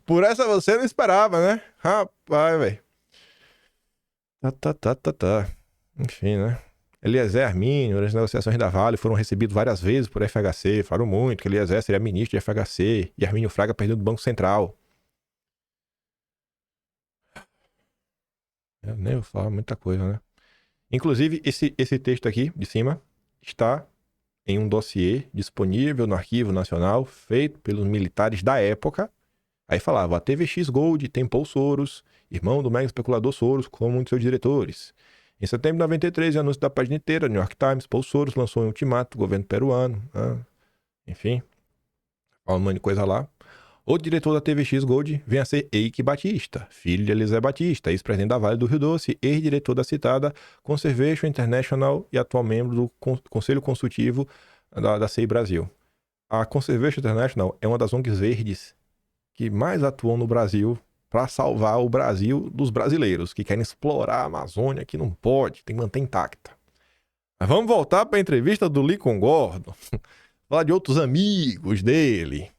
Por essa você não esperava, né? Rapaz, velho. Tá. Enfim, né? Eliezer Armínio, as negociações da Vale foram recebidos várias vezes por FHC. Falaram muito que Eliezer seria ministro de FHC e Armínio Fraga perdeu do Banco Central. Eu nem vou falar muita coisa, né? Inclusive, esse texto aqui, de cima, está em um dossiê disponível no Arquivo Nacional, feito pelos militares da época. Aí falava, a TVX Gold tem Paul Soros, irmão do mega especulador Soros, como um de seus diretores. Em setembro de 93, anúncio da página inteira, New York Times, Paul Soros lançou um ultimato do governo peruano. Enfim, falando um monte de coisa lá. O diretor da TVX Gold vem a ser Eike Batista, filho de Eliezer Batista, ex-presidente da Vale do Rio Doce, ex-diretor da citada Conservation International e atual membro do Conselho Consultivo da CI Brasil. A Conservation International é uma das ONGs verdes que mais atuam no Brasil para salvar o Brasil dos brasileiros que querem explorar a Amazônia, que não pode, tem que manter intacta. Mas vamos voltar para a entrevista do Lincoln Gordon, falar de outros amigos dele.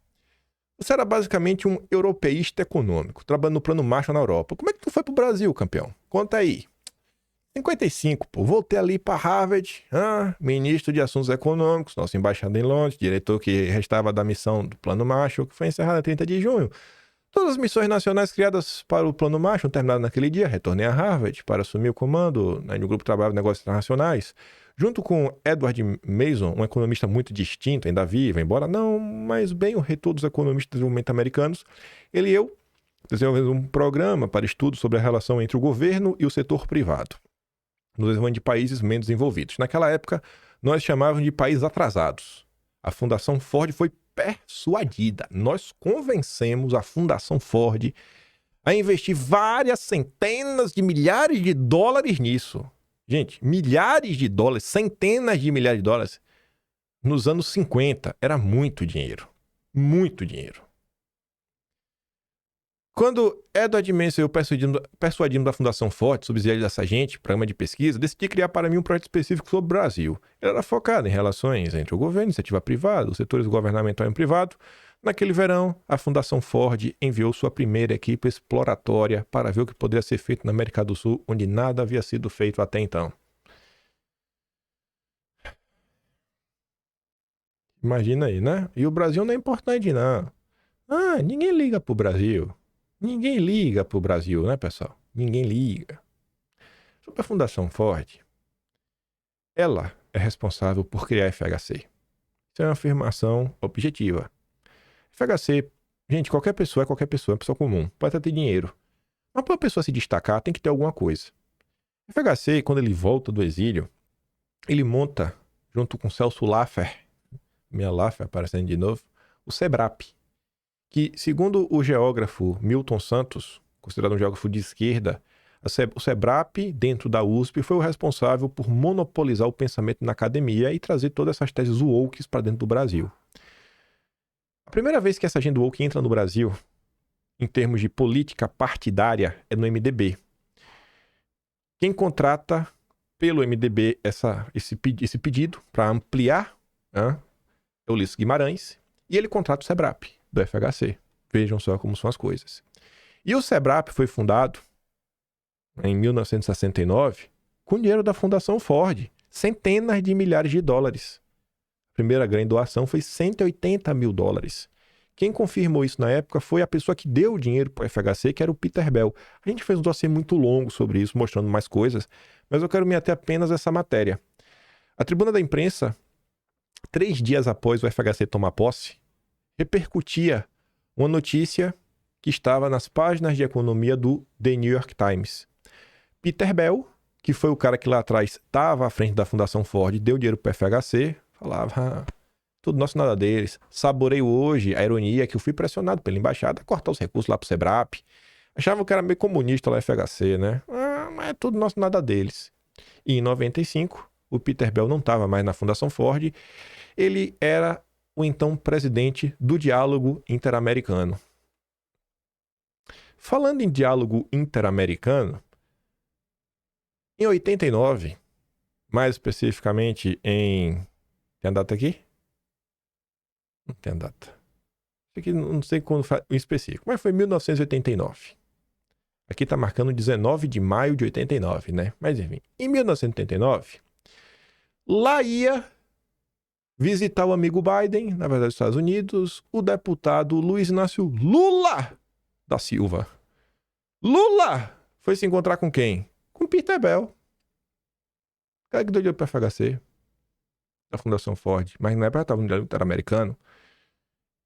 Você era basicamente um europeísta econômico, trabalhando no Plano Marshall na Europa. Como é que tu foi pro Brasil, campeão? Conta aí. 55, pô. Voltei ali para Harvard, ministro de Assuntos Econômicos, nosso embaixador em Londres, diretor que restava da missão do Plano Marshall, que foi encerrada em 30 de junho. Todas as missões nacionais criadas para o Plano Marshall terminaram naquele dia. Retornei a Harvard para assumir o comando no Grupo de Trabalho de Negócios Internacionais, junto com Edward Mason, um economista muito distinto, ainda vivo, embora não mais bem o reitor dos economistas de desenvolvimento americanos. Ele e eu desenvolvemos um programa para estudo sobre a relação entre o governo e o setor privado no desenvolvimento de países menos desenvolvidos. Naquela época, nós chamávamos de países atrasados. A Fundação Ford foi persuadida. Nós convencemos a Fundação Ford a investir várias centenas de milhares de dólares nisso. Gente, milhares de dólares, centenas de milhares de dólares nos anos 50. Era muito dinheiro. Muito dinheiro. Quando Edward Mason e eu persuadimos da Fundação Ford, subsidiária dessa agente, programa de pesquisa, decidi criar para mim um projeto específico sobre o Brasil. Ele era focado em relações entre o governo, iniciativa privada, os setores governamental e privado. Naquele verão, a Fundação Ford enviou sua primeira equipe exploratória para ver o que poderia ser feito na América do Sul, onde nada havia sido feito até então. Imagina aí, né? E o Brasil não é importante, não. Ninguém liga pro Brasil. Ninguém liga pro Brasil, né, pessoal? Ninguém liga. Sobre a Fundação Ford, ela é responsável por criar a FHC. Isso é uma afirmação objetiva. FHC, gente, qualquer pessoa é uma pessoa comum. Pode até ter dinheiro. Mas para a pessoa se destacar, tem que ter alguma coisa. O FHC, quando ele volta do exílio, ele monta, junto com Celso Laffer, minha Laffer aparecendo de novo, o SEBRAP, que, segundo o geógrafo Milton Santos, considerado um geógrafo de esquerda, o SEBRAP, dentro da USP, foi o responsável por monopolizar o pensamento na academia e trazer todas essas teses woke para dentro do Brasil. A primeira vez que essa agenda woke entra no Brasil, em termos de política partidária, é no MDB. Quem contrata pelo MDB esse pedido para ampliar é o Ulisses Guimarães, e ele contrata o SEBRAP do FHC. Vejam só como são as coisas. E o SEBRAP foi fundado em 1969 com dinheiro da Fundação Ford, centenas de milhares de dólares. A primeira grande doação foi 180 mil dólares. Quem confirmou isso na época foi a pessoa que deu o dinheiro para o FHC, que era o Peter Bell. A gente fez um dossiê muito longo sobre isso, mostrando mais coisas, mas eu quero me ater apenas a essa matéria. A tribuna da imprensa, 3 dias após o FHC tomar posse, repercutia uma notícia que estava nas páginas de economia do The New York Times. Peter Bell, que foi o cara que lá atrás estava à frente da Fundação Ford, deu dinheiro para o FHC, falava, tudo nosso, nada deles. Saboreio hoje a ironia que eu fui pressionado pela embaixada a cortar os recursos lá para o SEBRAP. Achavam que era meio comunista lá o FHC, né? Mas é tudo nosso, nada deles. E em 95, o Peter Bell não estava mais na Fundação Ford, ele era o então presidente do Diálogo Interamericano. Falando em Diálogo Interamericano, em 89, mais especificamente em... Tem a data aqui? Não tem a data. Isso aqui não sei quando em específico, mas foi 1989. Aqui está marcando 19 de maio de 89, né? Mas enfim, em 1989, lá ia visitar o amigo Biden, na verdade, dos Estados Unidos, o deputado Luiz Inácio Lula da Silva. Lula foi se encontrar com quem? Com Peter Bell. O cara que deu dinheiro para a FHC, da Fundação Ford, mas na época estava no diálogo interamericano.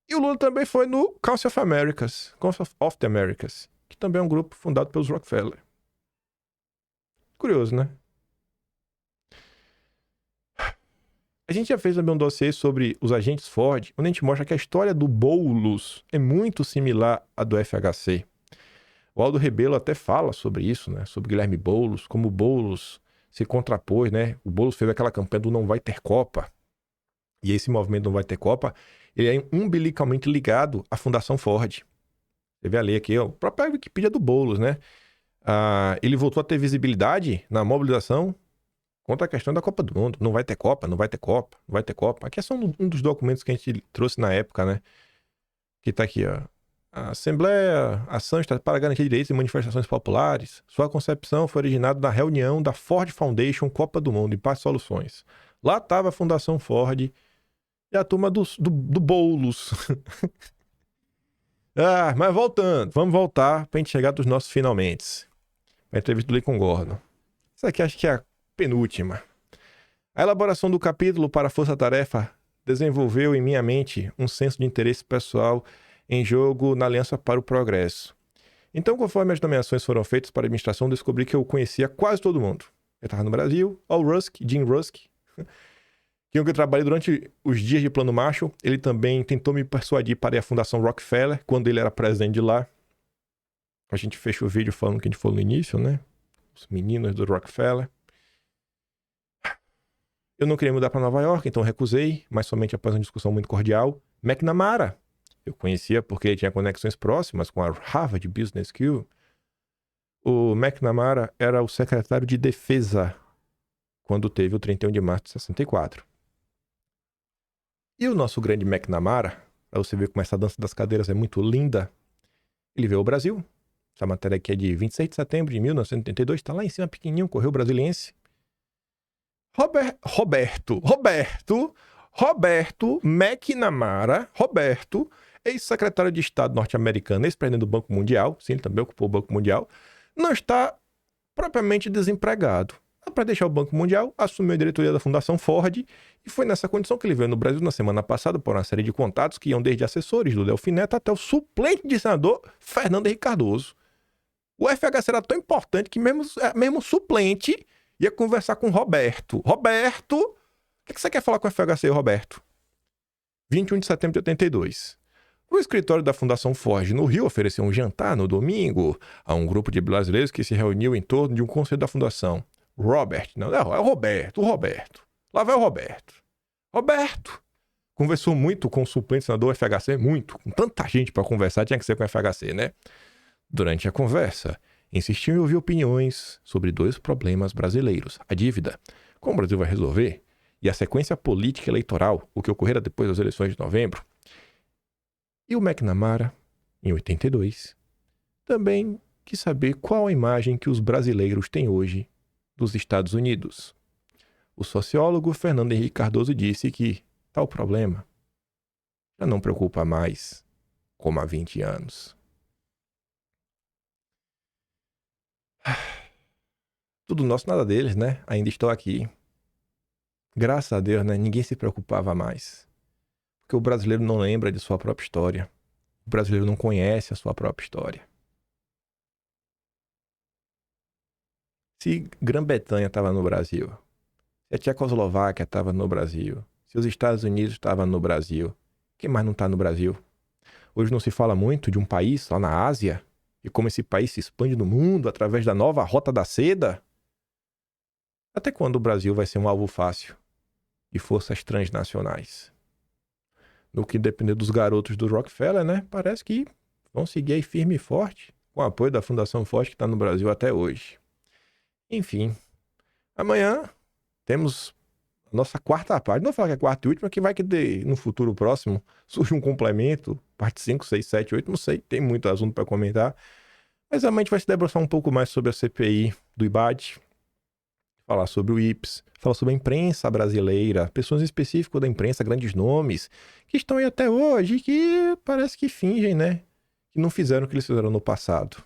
E o Lula também foi no Council of the Americas, que também é um grupo fundado pelos Rockefeller. Curioso, né? A gente já fez também um dossiê sobre os agentes Ford, onde a gente mostra que a história do Boulos é muito similar à do FHC. O Aldo Rebelo até fala sobre isso, né? Sobre Guilherme Boulos, como o Boulos se contrapôs, né? O Boulos fez aquela campanha do Não Vai Ter Copa. E esse movimento Não Vai Ter Copa, ele é umbilicalmente ligado à Fundação Ford. Você vê ali aqui, ó, a própria Wikipedia do Boulos, né? Ele voltou a ter visibilidade na mobilização contra a questão da Copa do Mundo. Não vai ter Copa, não vai ter Copa, não vai ter Copa. Aqui é só um dos documentos que a gente trouxe na época, né? Que tá aqui, ó. A Assembleia Ação para Garantir Direitos e Manifestações Populares. Sua concepção foi originada na reunião da Ford Foundation Copa do Mundo, em Paz Soluções. Lá estava a Fundação Ford e a turma do Boulos. Mas voltando. Vamos voltar para a gente chegar dos nossos finalmente. A entrevista do Lincoln Gordon. Isso aqui acho que é a penúltima. A elaboração do capítulo para a Força Tarefa desenvolveu em minha mente um senso de interesse pessoal em jogo na Aliança para o Progresso. Então, conforme as nomeações foram feitas para a administração, descobri que eu conhecia quase todo mundo. Eu estava no Brasil, Al Rusk, Jim Rusk, que eu trabalhei durante os dias de Plano Marshall. Ele também tentou me persuadir para ir à Fundação Rockefeller, quando ele era presidente de lá. A gente fechou o vídeo falando que a gente falou no início, né? Os meninos do Rockefeller. Eu não queria mudar para Nova York, então recusei, mas somente após uma discussão muito cordial. McNamara, eu conhecia porque ele tinha conexões próximas com a Harvard Business School. O McNamara era o secretário de Defesa quando teve o 31 de março de 64. E o nosso grande McNamara, para você ver como essa dança das cadeiras é muito linda, ele veio ao Brasil. Essa matéria aqui é de 26 de setembro de 1982, está lá em cima pequenininho, Correio Brasiliense. Roberto McNamara, ex-secretário de Estado norte-americano, ex-presidente do Banco Mundial, sim, ele também ocupou o Banco Mundial, não está propriamente desempregado. Para deixar o Banco Mundial, assumiu a diretoria da Fundação Ford e foi nessa condição que ele veio no Brasil na semana passada por uma série de contatos que iam desde assessores do Delfim Neto até o suplente de senador Fernando Henrique Cardoso. O FHC era tão importante que mesmo suplente ia conversar com Roberto. Roberto, o que você quer falar com o FHC, Roberto? 21 de setembro de 82. O escritório da Fundação Ford no Rio ofereceu um jantar no domingo a um grupo de brasileiros que se reuniu em torno de um conselho da Fundação. Não, é o Roberto. Lá vai o Roberto. Roberto conversou muito com o suplente senador FHC, muito. Com tanta gente para conversar, tinha que ser com o FHC, né? Durante a conversa, insistiu em ouvir opiniões sobre dois problemas brasileiros. A dívida, como o Brasil vai resolver, e a sequência política eleitoral, o que ocorrera depois das eleições de novembro. E o McNamara, em 82, também quis saber qual a imagem que os brasileiros têm hoje dos Estados Unidos. O sociólogo Fernando Henrique Cardoso disse que tal problema já não preocupa mais como há 20 anos. Tudo nosso, nada deles, né? Ainda estou aqui. Graças a Deus, né? Ninguém se preocupava mais. Porque o brasileiro não lembra de sua própria história. O brasileiro não conhece a sua própria história. Se Grã-Bretanha estava no Brasil, se a Tchecoslováquia estava no Brasil, se os Estados Unidos estavam no Brasil, quem mais não está no Brasil? Hoje não se fala muito de um país lá na Ásia e como esse país se expande no mundo através da nova Rota da Seda? Até quando o Brasil vai ser um alvo fácil de forças transnacionais? No que depender dos garotos do Rockefeller, né? Parece que vão seguir aí firme e forte, com o apoio da Fundação Ford que está no Brasil até hoje. Enfim, amanhã temos a nossa quarta parte. Não vou falar que é a quarta e última, que vai que no futuro próximo surge um complemento, parte 5, 6, 7, 8, não sei, tem muito assunto para comentar. Mas amanhã a gente vai se debruçar um pouco mais sobre a CPI do IBAD, falar sobre o IPES, falar sobre a imprensa brasileira, pessoas específicas da imprensa, grandes nomes, que estão aí até hoje e que parece que fingem, né? Que não fizeram o que eles fizeram no passado.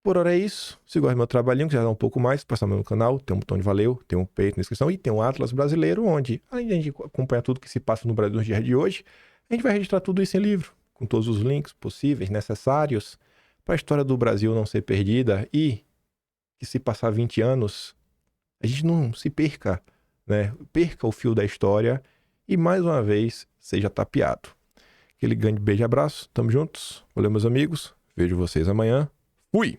Por hora é isso. Se gosta do meu trabalhinho, quiser dar um pouco mais, passa no meu canal, tem um botão de valeu, tem um peito na descrição e tem um Atlas brasileiro, onde, além de a gente acompanhar tudo que se passa no Brasil nos dias de hoje, a gente vai registrar tudo isso em livro, com todos os links possíveis, necessários, para a história do Brasil não ser perdida e que se passar 20 anos, a gente não se perca, né? Perca o fio da história e, mais uma vez, seja tapeado. Aquele grande beijo e abraço, tamo juntos, valeu meus amigos, vejo vocês amanhã, fui!